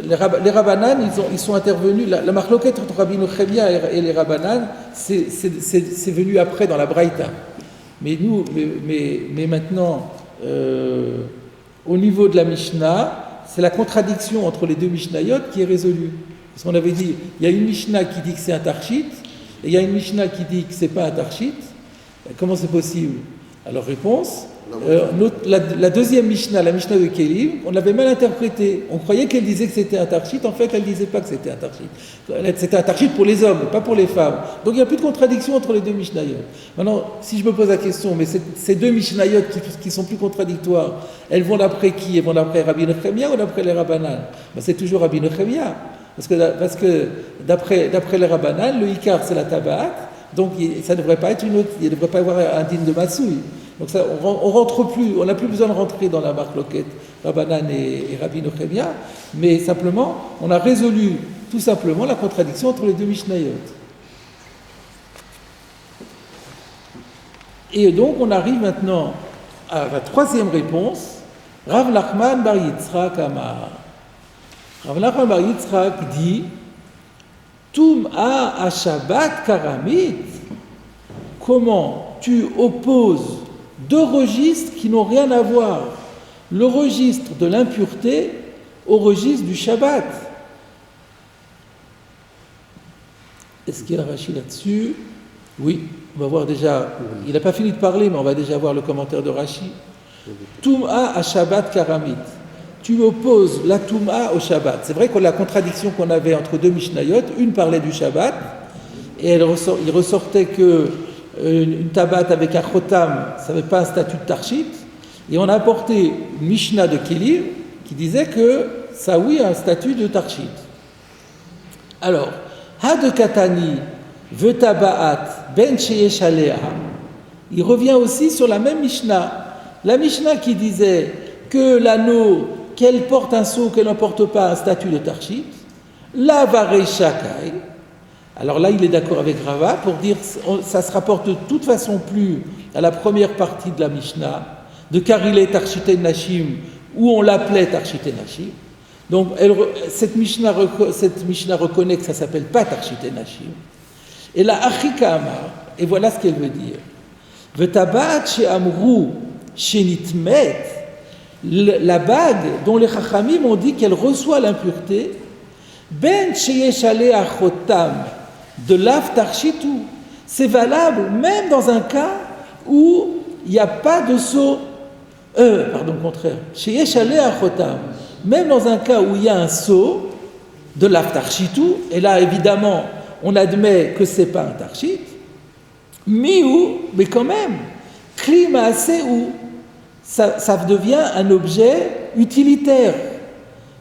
Les Rabbanan, ils sont intervenus. La marloquette entre Rabbi Nechemia et les Rabbanan, c'est venu après dans la Braïta. Mais maintenant, au niveau de la Mishnah, c'est la contradiction entre les deux Mishnayot qui est résolue. Parce qu'on avait dit, il y a une Mishnah qui dit que c'est un Tarshit, et il y a une Mishnah qui dit que c'est pas un Tarshit. Comment c'est possible? Alors réponse, la deuxième Mishnah, la Mishnah de Kélim, on l'avait mal interprétée. On croyait qu'elle disait que c'était un Tarshit, en fait elle ne disait pas que c'était un Tarshit. C'était un Tarshit pour les hommes, pas pour les femmes. Donc il n'y a plus de contradiction entre les deux Mishnayot. Maintenant, si je me pose la question, mais ces deux Mishnayot qui sont plus contradictoires, elles vont d'après qui? Elles vont d'après Rabbi Nechemia ou d'après les Rabbanan? C'est toujours Rabbi Nechemia. Parce que d'après les Rabbanan, le Ikar c'est la Tabaat, donc ça ne devrait pas être une autre, il ne devrait pas y avoir un din de Masouille. Donc ça, on n'a plus besoin de rentrer dans la marque loquette Rabbanan et Rabbi Nechemia, mais simplement, on a résolu tout simplement la contradiction entre les deux Mishnayot. Et donc on arrive maintenant à la troisième réponse, Rav Nachman bar Yitzchak Amar. Rav Nachman bar Yitzchak dit Tum'a à Shabbat Karamit. Comment tu opposes deux registres qui n'ont rien à voir, le registre de l'impureté au registre du Shabbat? Est-ce qu'il y a un Rashi là-dessus? Oui, on va voir déjà. Il n'a pas fini de parler, mais on va déjà voir le commentaire de Rashi. Tum'a à Shabbat Karamit. Tu opposes la Tum'a au Shabbat. C'est vrai que la contradiction qu'on avait entre deux Mishnayot, une parlait du Shabbat, et il ressortait que une Tabat avec un Chotam, ça n'avait pas un statut de Tarshit, et on a apporté une Mishnah de Kélim qui disait que ça, oui, a un statut de Tarshit. Alors, Had Katani Vetabaat Ben Sheyesh Alea, il revient aussi sur la même Mishnah. La Mishnah qui disait que l'anneau, qu'elle porte un sceau, qu'elle n'en porte pas un statut de Tarshit, la Varei Shakai. Alors là, il est d'accord avec Rava pour dire ça se rapporte de toute façon plus à la première partie de la Mishnah, de Karilé Tarshite Nashim, où on l'appelait Tarshite Nashim. Donc cette Mishnah reconnaît que ça ne s'appelle pas Tarshite Nashim. Et la Achika Amar, et voilà ce qu'elle veut dire. Vetabat she'amru shenitmet, la bague dont les Chachamim ont dit qu'elle reçoit l'impureté, ben sheyesh alea chotam, de l'af tarshitu, c'est valable même dans un cas où il n'y a pas de sceau, contraire, sheyesh alea chotam, même dans un cas où il y a un sceau de l'af tarshitu, et là évidemment on admet que ce n'est pas un tarshit, mais quand même, klima ou ça devient un objet utilitaire.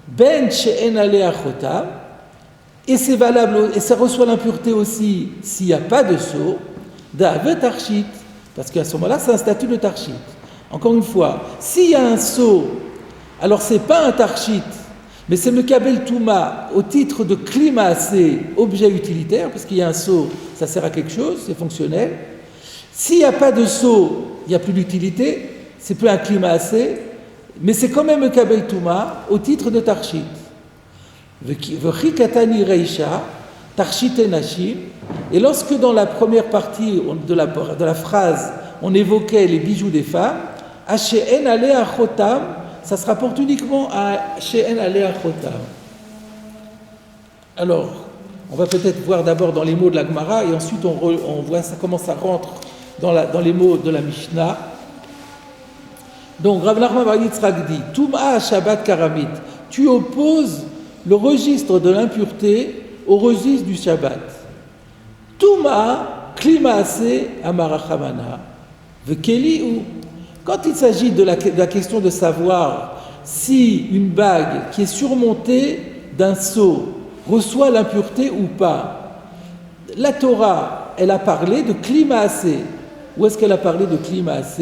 Ben she'en alea chotam, et c'est valable, et ça reçoit l'impureté aussi s'il n'y a pas de sceau, d'ave tarshit, parce qu'à ce moment-là, c'est un statut de tarshit. Encore une fois, s'il y a un seau, alors c'est pas un tarchit, mais c'est Mekabel Touma au titre de climat, c'est objet utilitaire, parce qu'il y a un seau, ça sert à quelque chose, c'est fonctionnel. S'il n'y a pas de seau, il n'y a plus d'utilité, c'est plus un climat assez, mais c'est quand même Mekabel Touma au titre de tarchit. V'chikatani reisha, tarchite nashim, et lorsque dans la première partie de la phrase, on évoquait les bijoux des femmes, She'en alea chotam, ça se rapporte uniquement à She'en alea chotam. Alors, on va peut-être voir d'abord dans les mots de la Gemara et ensuite on voit ça, comment ça rentre dans les mots de la Mishnah. Donc, Rav Nachman bar Yitzchak dit Tum'a Shabbat Karamit, tu opposes le registre de l'impureté au registre du Shabbat. Tum'a Klimaase Amarachamana Vekeli ou. Quand il s'agit de la question de savoir si une bague qui est surmontée d'un sceau reçoit l'impureté ou pas, la Torah, elle a parlé de Klimaase. Où est-ce qu'elle a parlé de Klimaase?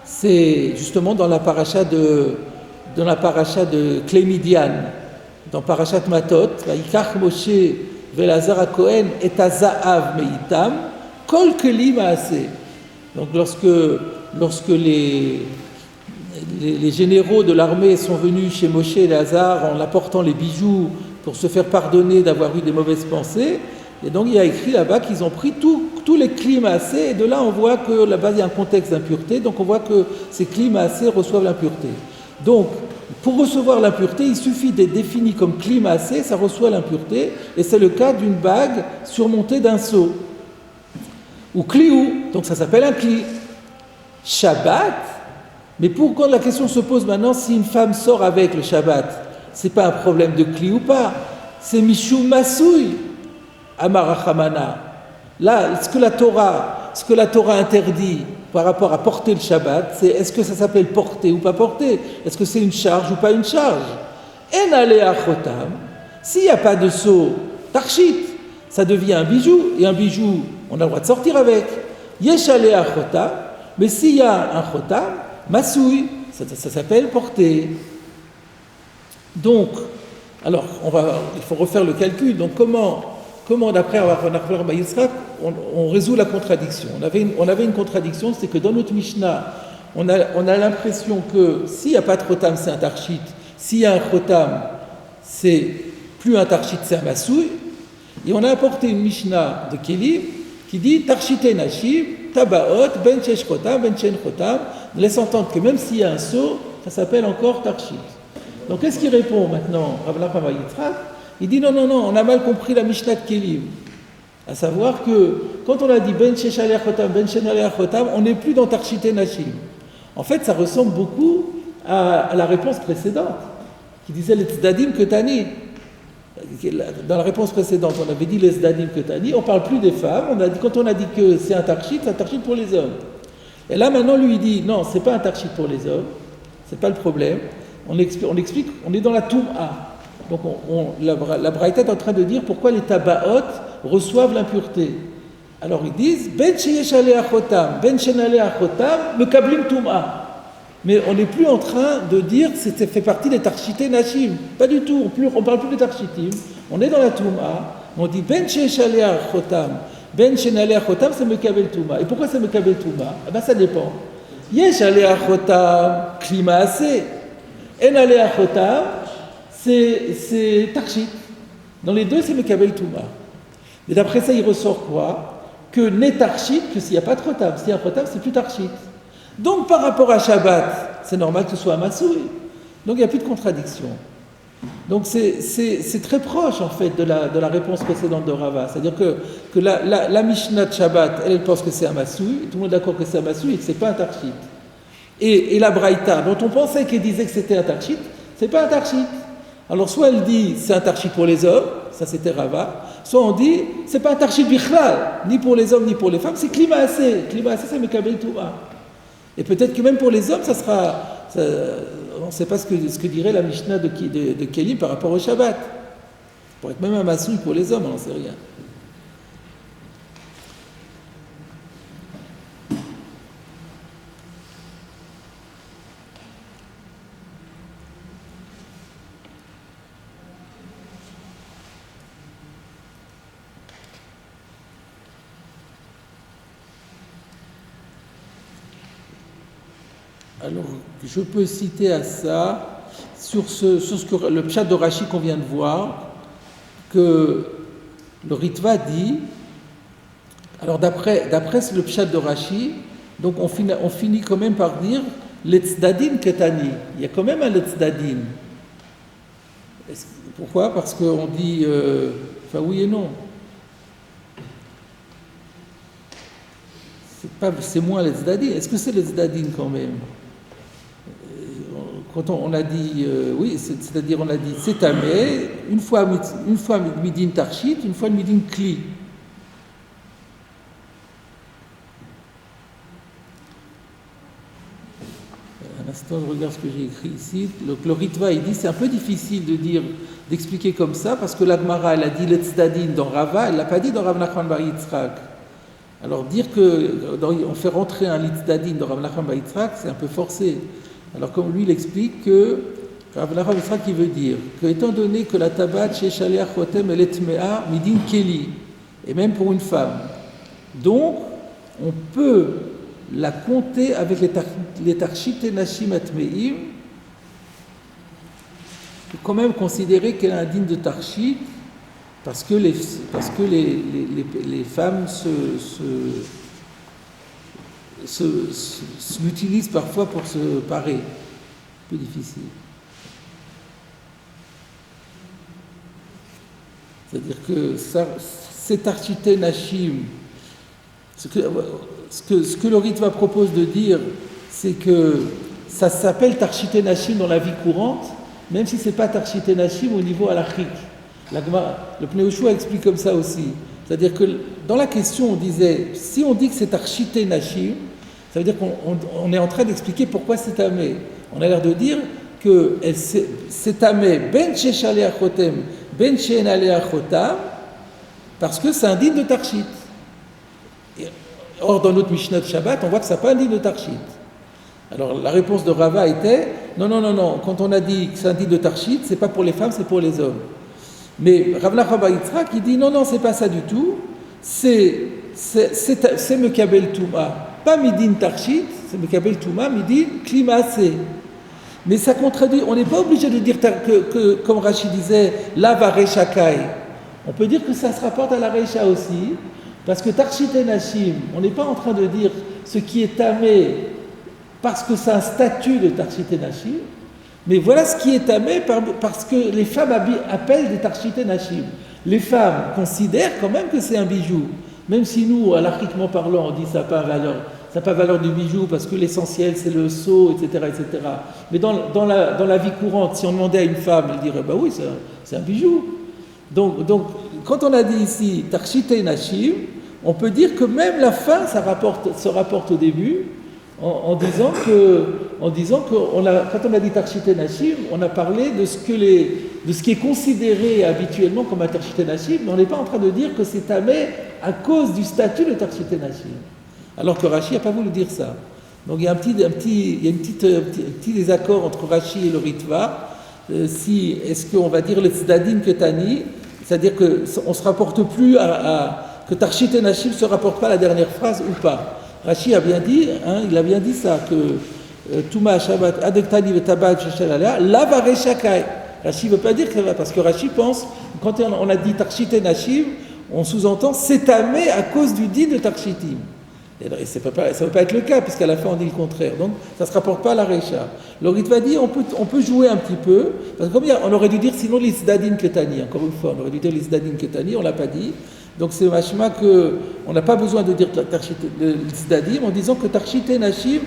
C'est justement dans la paracha de Clémidian, dans Parashat Matot, Vaikach Moshe Velazar HaKohen et Azaav Meitam, Kol Klimaase. Donc lorsque les généraux de l'armée sont venus chez Moshe et Lazare en apportant les bijoux pour se faire pardonner d'avoir eu des mauvaises pensées, et donc il y a écrit là-bas qu'ils ont pris tous les climassés, et de là on voit que là-bas il y a un contexte d'impureté, donc on voit que ces climassés reçoivent l'impureté. Donc pour recevoir l'impureté, il suffit d'être défini comme climassé, ça reçoit l'impureté, et c'est le cas d'une bague surmontée d'un sceau. Ou kliou, donc ça s'appelle un kli. Shabbat, mais pourquoi la question se pose maintenant si une femme sort avec le Shabbat? C'est pas un problème de kli ou pas, c'est mishum masoui, amarachamana. Là, ce que la Torah interdit par rapport à porter le Shabbat, c'est est-ce que ça s'appelle porter ou pas porter? Est-ce que c'est une charge ou pas une charge? En alea chotam, s'il n'y a pas de sceau, tarchit, ça devient un bijou, et un bijou, on a le droit de sortir avec. Yesh alea chotam, mais s'il y a un chotam, masoui, ça s'appelle porter. Donc, alors, il faut refaire le calcul. Donc, comment d'après Rav Nachman bar Yitzchak, on résout la contradiction? On avait une contradiction, c'est que dans notre Mishnah, on a l'impression que s'il n'y a pas de chotam, c'est un tarchit. S'il y a un chotam, c'est plus un tarchit, c'est un masoui. Et on a apporté une Mishnah de Kelim qui dit tarchite nashim, tabaot, ben shesh chotam, ben shen chotam, laisse entendre que même s'il y a un sceau, ça s'appelle encore tarchit. Donc qu'est-ce qu'il répond maintenant, Rav Nachman bar Yitzchak? Il dit non, on a mal compris la Mishnah de Kelim. À savoir que quand on a dit ben shesh alea chotam, ben shen alea chotam, on n'est plus dans tarchite nashim. En fait, ça ressemble beaucoup à la réponse précédente, qui disait les tzdadim ketani. Dans la réponse précédente, on avait dit les tzdadim ketani, on ne parle plus des femmes, quand on a dit que c'est un tarchit pour les hommes. Et là maintenant, lui, il dit non, c'est pas un tarchit pour les hommes, c'est pas le problème. On explique, on est dans la Toum'a. Donc la Braïta est en train de dire pourquoi les tabaot reçoivent l'impureté. Alors ils disent ben sheyesh alea chotam, ben shen alea chotam, mekablim Toum'a. Mais on n'est plus en train de dire que ça fait partie des tarchités nashim. Pas du tout, on ne parle plus des tarchitim. On est dans la Toum'a, on dit ben sheyesh alea chotam, ben shen alea chotam, c'est mekabel Toum'a. Et pourquoi c'est mekabel Toum'a? Eh bien ça dépend. Yesh alea chotam, klima assez. En alea chotam, c'est tarchit. Dans les deux, c'est mekabel Toum'a. Et d'après ça, il ressort quoi? Que n'est tarchit que s'il n'y a pas de chotam. S'il y a un chotam, c'est plus tarchit. Donc par rapport à Shabbat, c'est normal que ce soit un masoui. Donc il n'y a plus de contradiction. Donc c'est très proche en fait de la réponse précédente de Rava. C'est-à-dire que la Mishnah de Shabbat, elle pense que c'est un masoui, tout le monde est d'accord que c'est un masoui et que ce n'est pas un tarchit. Et la Braïta, dont on pensait qu'elle disait que c'était un tarchit, c'est pas un tarchit. Alors soit elle dit c'est un tarchit pour les hommes, ça c'était Rava, soit on dit c'est pas un tarchit bichlal, ni pour les hommes ni pour les femmes, c'est klima assez. Klima assez, c'est mekabel Touma. Et peut-être que même pour les hommes, on ne sait pas ce que dirait la Mishnah de Kelim par rapport au Shabbat. Ça pourrait être même un masoui pour les hommes, on n'en sait rien. Alors, je peux citer à ça, sur ce que le pshat de Rashi qu'on vient de voir, que le Ritva dit, alors d'après le pshat de Rashi, donc on finit quand même par dire l'etzdadin ketani. Il y a quand même un l'etzdadin. Pourquoi? Parce qu'on dit, enfin oui et non. C'est moins l'etzdadin. Est-ce que c'est l'etzdadin quand même? Quand on a dit, oui, c'est-à-dire on a dit c'est tamé, une fois midin tarchit, une fois midin kli. Un instant, je regarde ce que j'ai écrit ici. Le Ritva, il dit c'est un peu difficile d'expliquer comme ça, parce que la Gemara, elle a dit l'etzdadin dans Rava, elle ne l'a pas dit dans Rav Nachman bar Yitzhak. Alors dire qu'on fait rentrer un l'etzdadin dans Rav Nachman bar Yitzhak, c'est un peu forcé. Alors comme lui, il explique que Rav Nachman bar Yitzhak, il veut dire que étant donné que la tabat chez Shaliach Chotem elle est tmea midin keli, et même pour une femme, donc on peut la compter avec les tarchit et nashim atmeim, quand même considérer qu'elle a un digne de tarchit, parce que les femmes l'utilisent parfois pour se parer. Un peu difficile. C'est-à-dire que c'est tarchité nashim. Ce que le Ritva propose de dire, c'est que ça s'appelle tarchité nashim dans la vie courante, même si ce n'est pas tarchité nashim au niveau halachique. Le Pnei Yehoshua explique comme ça aussi. C'est-à-dire que dans la question, on disait, si on dit que c'est tarchité nashim, ça veut dire qu'on est en train d'expliquer pourquoi c'est tamé. On a l'air de dire que c'est tamé ben shechalei achotem, ben she'enalei achotam, parce que c'est indigne de tarchit. Or, dans notre Mishnah de Shabbat, on voit que ça n'est pas indigne de tarchit. Alors, la réponse de Rava était, non, quand on a dit que c'est indigne de tarchit, c'est pas pour les femmes, c'est pour les hommes. Mais Rav Nachman bar Yitzhak, il dit, non, c'est pas ça du tout, c'est Mekabel Touma, pas Midin Tarchit, c'est Mekabel Touma, Midin Klimaase. Mais ça contredit, on n'est pas obligé de dire que comme Rashi disait, Lava Rechakai. On peut dire que ça se rapporte à la Recha aussi, parce que Tarchit et Nashim, on n'est pas en train de dire ce qui est tamé parce que c'est un statut de Tarchit et Nashim, mais voilà ce qui est tamé parce que les femmes appellent des Tarchit et Nashim. Les femmes considèrent quand même que c'est un bijou, même si nous, halachiquement parlant, on dit ça n'a pas valeur du bijou parce que l'essentiel c'est le sceau, etc. Mais dans la vie courante, si on demandait à une femme, elle dirait bah oui, c'est un bijou. Donc, quand on a dit ici Tarchit et Nashim, on peut dire que même la fin se rapporte au début, en disant que quand on a dit Tarchit et Nashim, on a parlé de ce qui est considéré habituellement comme un Tarchit et Nashim, mais on n'est pas en train de dire que c'est tamé à cause du statut de Tarchit et Nashim. Alors que Rashi n'a pas voulu dire ça. Donc il y a un petit désaccord entre Rashi et le Ritva. Est-ce qu'on va dire le Tzedadin Ketani, c'est-à-dire qu'on ne se rapporte plus que Tarchit et Nashim ne se rapporte pas à la dernière phrase ou pas. Rashi a bien dit, il a bien dit ça, que Touma Shabbat Adektani Vetabat Sheshalalea, Lava Rechakai. Rashi ne veut pas dire que ça va, parce que Rashi pense, quand on a dit Tarchit et Nashim, on sous-entend c'est tamé à cause du din de Tarchitim. Et ça ne peut pas être le cas, puisqu'à la fin on dit le contraire. Donc ça ne se rapporte pas à la Recha. Le Ritva dit on peut jouer un petit peu, parce que on aurait dû dire sinon l'Isdadin Ketani, encore une fois, on aurait dû dire l'Isdadin Ketani, on ne l'a pas dit. Donc c'est machma qu'on n'a pas besoin de dire l'Isdadim en disant que Tarchit et Nashim,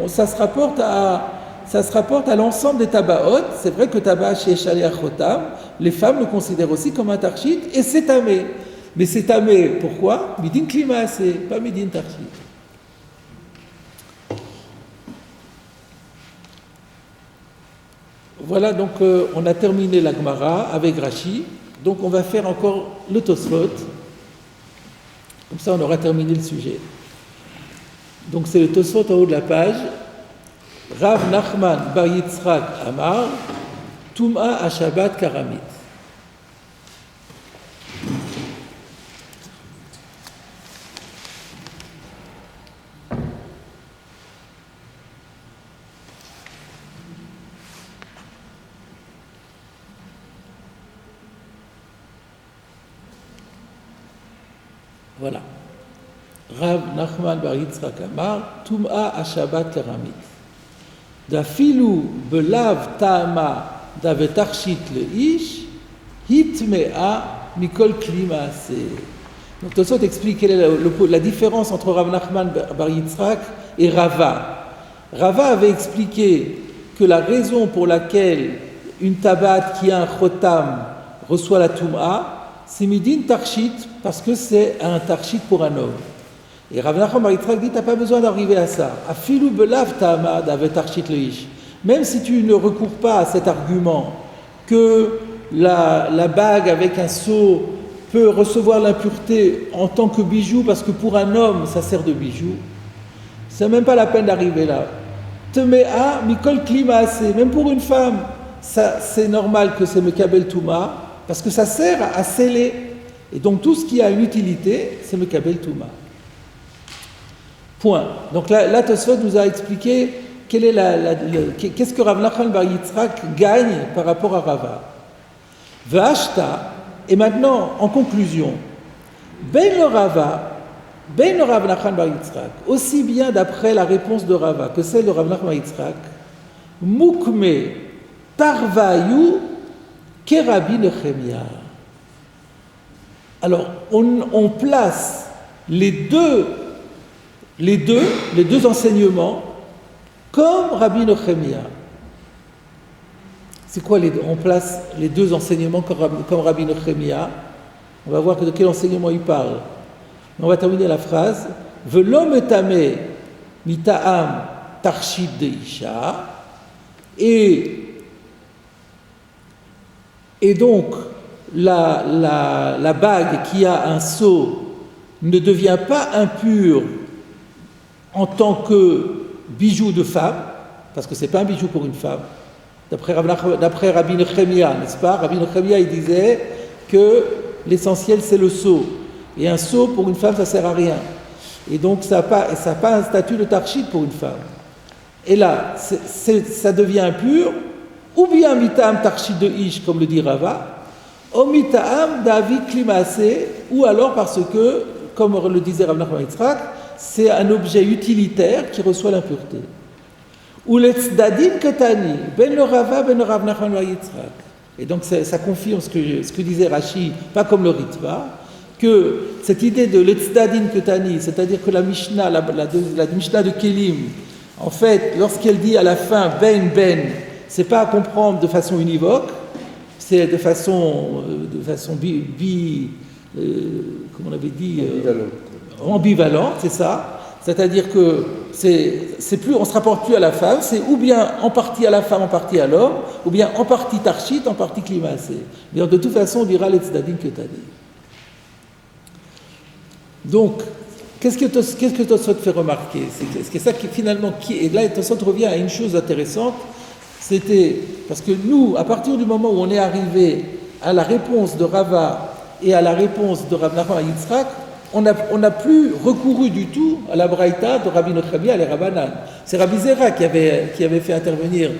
ça se rapporte à l'ensemble des tabaot. C'est vrai que tabac chez Shaliach Chotam, les femmes le considèrent aussi comme un Tarchit, et c'est tamé. Mais c'est tamé, pourquoi? Midin Klimaase, pas Midin Tarchit. Voilà, donc on a terminé la Gemara avec Rashi. Donc on va faire encore le Tosfot. Comme ça, on aura terminé le sujet. Donc c'est le Tosfot en haut de la page. Rav Nachman bar Yitzhak Amar, Tum'a à Shabbat Karamit. Voilà. Rav Nachman bar Yitzchak Amar, Tum'a Ashabat Keramit. Dafilu belav ta'ama davetarshit leish, hitmea mikol klima ase. Donc Tosot explique quelle est la différence entre Rav Nachman bar Yitzchak et Rava. Rava avait expliqué que la raison pour laquelle une tabat qui a un chotam reçoit la tum'a, c'est midin tarshit, parce que c'est un tarshit pour un homme. Et Rav Nachman bar Yitzchak dit, tu n'as pas besoin d'arriver à ça. Afilu belav ta'ama davet tarshit leish. Même si tu ne recours pas à cet argument que la bague avec un sceau peut recevoir l'impureté en tant que bijou, parce que pour un homme, ça sert de bijou, c'est même pas la peine d'arriver là. Temea mikol klima ase. Même pour une femme, ça, c'est normal que c'est mekabel touma, parce que ça sert à sceller. Et donc tout ce qui a une utilité, c'est mekabel touma. Point. Donc là Tosfot nous a expliqué qu'est-ce que Rav Nachman bar Yitzchak gagne par rapport à Rava. V'ashta. Et maintenant, en conclusion, ben le Rav Nachman bar Yitzchak, aussi bien d'après la réponse de Rava que celle de Rav Nachman bar Yitzchak, mukme tarvayu kerabi Nechemia. Alors, on place les deux enseignements comme Rabbi Nechemia. C'est quoi on place les deux enseignements comme Rabbi Nechemia. On va voir de quel enseignement il parle. On va terminer la phrase. Velo metame mita'am tarshit deisha. Et donc, la bague qui a un sceau ne devient pas impure en tant que bijou de femme, parce que ce n'est pas un bijou pour une femme. D'après Rabbi Nechemia, n'est-ce pas? Rabbi Nechemia, il disait que l'essentiel, c'est le sceau. Et un sceau, pour une femme, ça ne sert à rien. Et donc, ça n'a pas un statut de tarshit pour une femme. Et là, ça devient impur, ou bien mita'am tarshit de ish, comme le dit Rava, ou mita'am davi klimase, ou alors parce que, comme le disait Rav Nachman Yitzchak, c'est un objet utilitaire qui reçoit l'impureté. Ou le tzdadim ketani, ben le Rava, ben le Rav Nachman bar Yitzchak. Et donc ça confirme ce que disait Rashi, pas comme le Ritva, que cette idée de le tzdadim ketani, c'est-à-dire que la Mishnah, la Mishnah de Kelim, en fait, lorsqu'elle dit à la fin ben, c'est pas à comprendre de façon univoque, c'est de façon comme on avait dit, ambivalente, c'est ça. C'est-à-dire que c'est plus, on ne se rapporte plus à la femme, c'est ou bien en partie à la femme, en partie à l'homme, ou bien en partie tarshit, en partie klimasé. Mais de toute façon, on dira les tzdadim que t'as dit. Donc, qu'est-ce que Tosfot fait remarquer? C'est ça qui finalement, et là Tosfot revient à une chose intéressante, c'était, parce que nous, à partir du moment où on est arrivé à la réponse de Rava et à la réponse de Rav Nachman Yitzchak, on n'a plus recouru du tout à la braïta de Rabbi Nechemia et les Rabbanan. C'est Rabbi Zera qui avait fait intervenir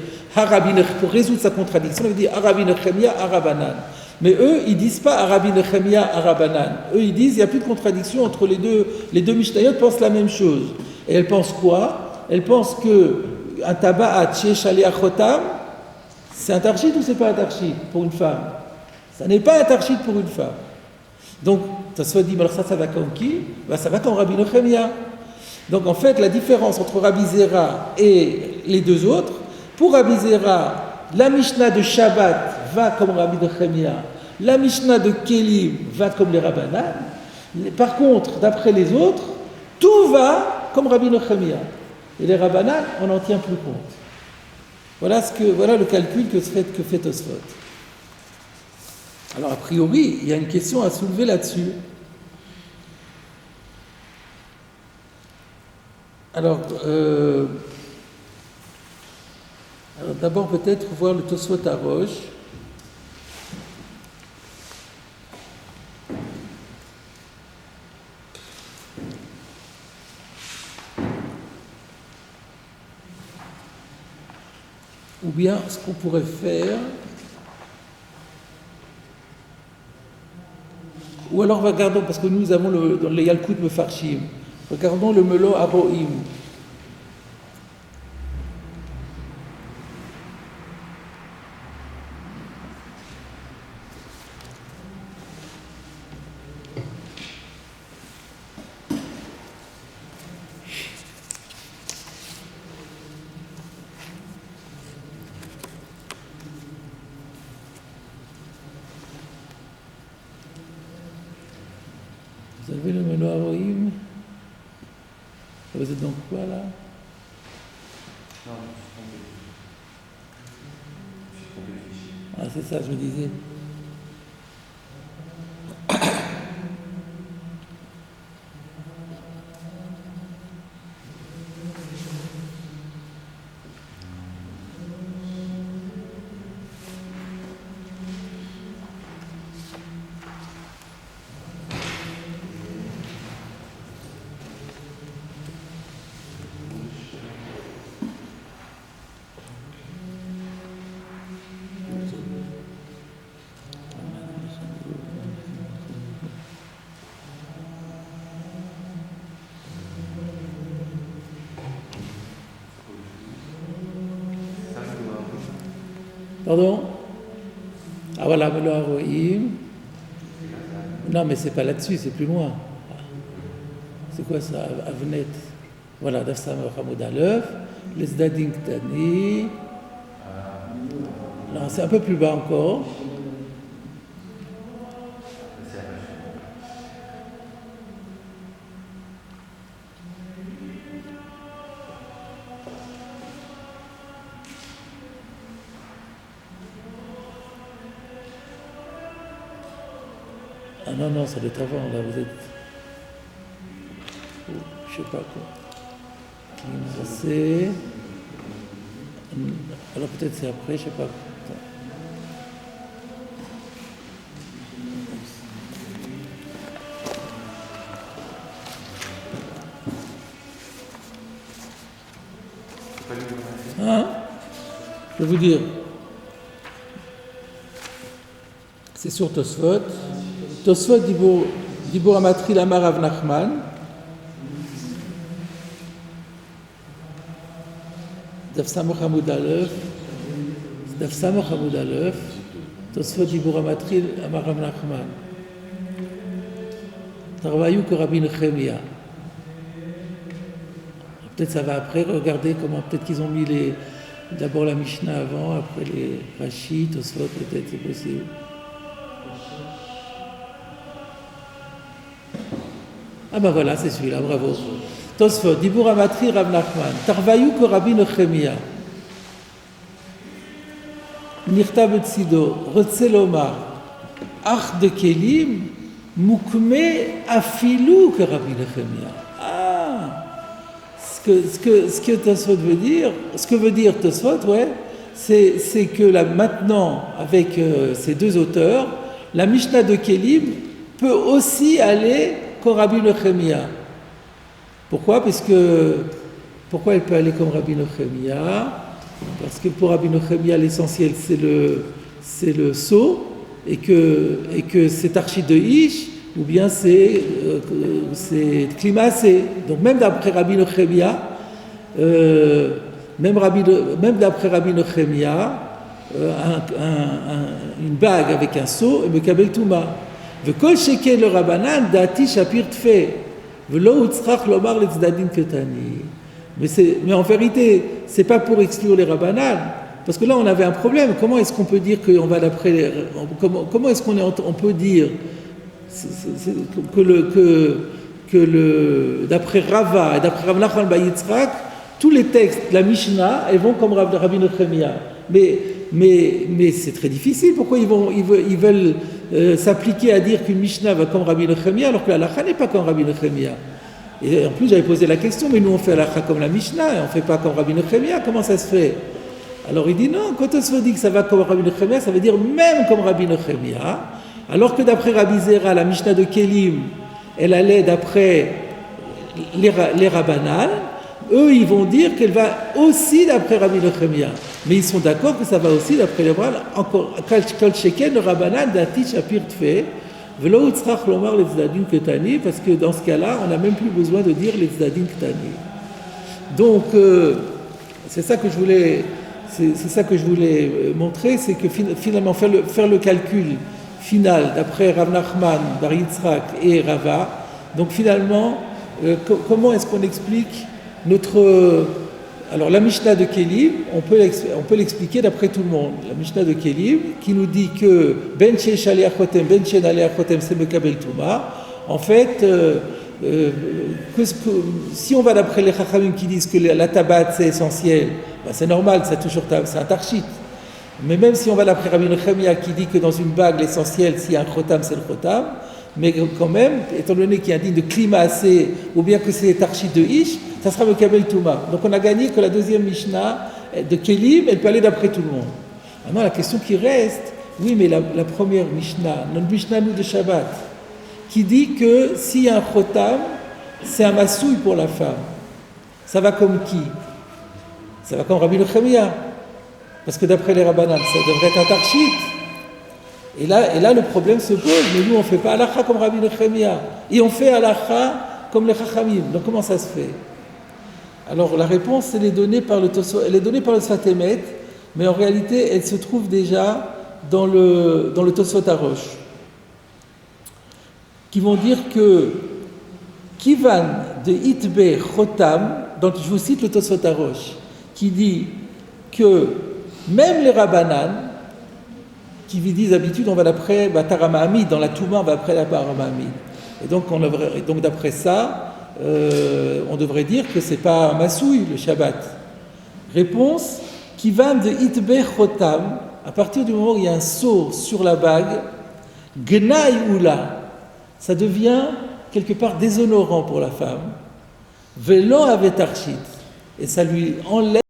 pour résoudre sa contradiction. Il dit Rabbi Nechemia, Rabbanan. Mais eux, ils disent pas Rabbi Nechemia, Rabbanan. Eux, ils disent il n'y a plus de contradiction entre les deux Mishnayot pensent la même chose. Et elles pensent quoi? Elles pensent que un tabac à Tchesh Ali Achotam, c'est un tarshit ou c'est pas un tarshit pour une femme? Ça n'est pas un tarshit pour une femme. Donc, ça se dit, alors ça va comme qui? Ça va comme Rabbi Nechemia. Donc, en fait, la différence entre Rabbi Zera et les deux autres, pour Rabbi Zera, la Mishnah de Shabbat va comme Rabbi Nechemia, la Mishnah de Kelim va comme les Rabbanan. Par contre, d'après les autres, tout va comme Rabbi Nechemia. Et les Rabbanan, on n'en tient plus compte. Voilà le calcul que fait Tosfot. Alors, a priori, il y a une question à soulever là-dessus. Alors d'abord, peut-être voir le Tosfot à Roche. Ou bien, ce qu'on pourrait faire, Ou alors regardons, parce que nous avons dans les Yalkut Mefarshim, regardons le Melo Aroim. Vous avez le Melo Aroim? Vous êtes dans quoi là? Non, je suis tombé le fichier. Ah, c'est ça, je me disais. Pardon? Ah voilà, Melo Aroim. Non, mais c'est pas là-dessus, c'est plus loin. C'est quoi ça? Avnet. Voilà, Dafsam Hamud Aleph, les Zdadin Ktani. Non, c'est un peu plus bas encore. Ah non, non, ça doit être avant, là, vous êtes... Oh, je sais pas quoi. C'est... Alors peut-être c'est après, je sais pas. Hein? Je vais vous dire. C'est sur Tosfot. Tosfot Dibur Amatri Lamar Rav Nachman. Daf Samoch Hamud Aleph. Daf Samoch Hamud Aleph. Tosfot Dibur Amatri Lamar Rav Nachman. Tarvayu que Rabbi Nechemia. Peut-être ça va après, regardez comment, peut-être qu'ils ont mis d'abord la Mishnah avant, après les Rashi, Tosfot, peut-être c'est possible. Ah ben voilà, c'est celui-là, bravo. Tosfot, Dibur Amatri Rav Nachman, Tarvayu que Rabbi Nechemia. Nirta Betsido, Rotse Lomar, Ach de Kelim, Mukme Afilou que Rabbi Nechemia. Ah! Ce que Tosfot veut dire, ce que veut dire Tosfot, ouais, c'est que là, maintenant, avec ces deux auteurs, la Mishnah de Kelim peut aussi aller comme Rabbi Nechemia. Pourquoi? Pourquoi elle peut aller comme Rabbi Nechemia? Parce que pour Rabbi Nechemia, l'essentiel c'est le sceau, et que c'est archi de Ish, ou bien c'est climassé. Donc même d'après Rabbi Nechemia, même d'après Rabbi Nechemia, une bague avec un seau et Mekabel Touma. Vekol sheken le Rabbanan dati shapir tfe velo utzrach lomar letzdadim ketani. Mais en vérité, c'est pas pour exclure les Rabbanan, parce que là on avait un problème. Comment est-ce qu'on peut dire qu'on va d'après comment est-ce on peut dire d'après Rava et d'après Rav Nachman bar Yitzchak, tous les textes de la Mishnah, elles vont comme Rabbi Nechemia. Mais c'est très difficile. Pourquoi ils veulent s'appliquer à dire qu'une Mishnah va comme Rabbi Nechemia alors que la Lacha n'est pas comme Rabbi Nechemia? Et en plus, j'avais posé la question, mais nous on fait la Lacha comme la Mishnah et on ne fait pas comme Rabbi Nechemia. Comment ça se fait? Alors il dit non, quand on se dit que ça va comme Rabbi Nechemia, ça veut dire même comme Rabbi Nechemia. Alors que d'après Rabbi Zera, la Mishnah de Kelim, elle allait d'après les Rabbanan, eux ils vont dire qu'elle va aussi d'après Rabbi Nechemia. Mais ils sont d'accord que ça va aussi d'après les Rabbanan. Encore, Kol Sheken, le Rabbanan, Dati Shapir Tfe, Velo Yitzrach Lomar les Tzadin Ketani, parce que dans ce cas-là, on n'a même plus besoin de dire les Tzadin Ketani. Donc, c'est ça que je voulais montrer, c'est que finalement, faire le calcul final d'après Rav Nachman, Bar Yitzhak et Rava, donc finalement, comment est-ce qu'on explique alors la Mishnah de Kélim, on peut l'expliquer d'après tout le monde. La Mishnah de Kélim qui nous dit que Ben Shesh Alei Achotem, Ben Shein Alei Achotem, c'est Mekabel Touma. En fait, si on va d'après les Chachamim qui disent que la tabat c'est essentiel, ben c'est normal, c'est un tarchit. Mais même si on va d'après Rabbi Nechemia qui dit que dans une bague l'essentiel, s'il y a un chotam, c'est le chotam. Mais quand même, étant donné qu'il y a un digne de climat assez, ou bien que c'est tarchit de Ish, ça sera Mekabel Touma. Donc on a gagné que la deuxième Mishnah de Kélim, elle peut aller d'après tout le monde. Maintenant la question qui reste, oui mais la première Mishnah, notre Mishnah nous de Shabbat, qui dit que s'il y a un chotam, c'est un massouille pour la femme. Ça va comme qui? Ça va comme Rabbi Nechemia. Parce que d'après les Rabbanan, ça devrait être un tarchit. Et là, le problème se pose, mais nous, on ne fait pas halakha comme Rabbi Nechemia. Et on fait halakha comme les Chachamim. Donc, comment ça se fait? Alors, la réponse, elle est donnée par le Sfat Emet, mais en réalité, elle se trouve déjà dans le Tosfot Arosh, qui vont dire que Kivan de Itbe Chotam, donc je vous cite le Tosfot Arosh, qui dit que même les Rabbanan, qui disent d'habitude on va d'après Tarama Hamid, dans la Touma on va après la Tarama Hamid. Et donc, d'après ça, on devrait dire que c'est pas un massouille le Shabbat. Réponse, qui va de Itbe Chotam, à partir du moment où il y a un sceau sur la bague, Gnaï Oula, ça devient quelque part déshonorant pour la femme. Velo avait tarchit, et ça lui enlève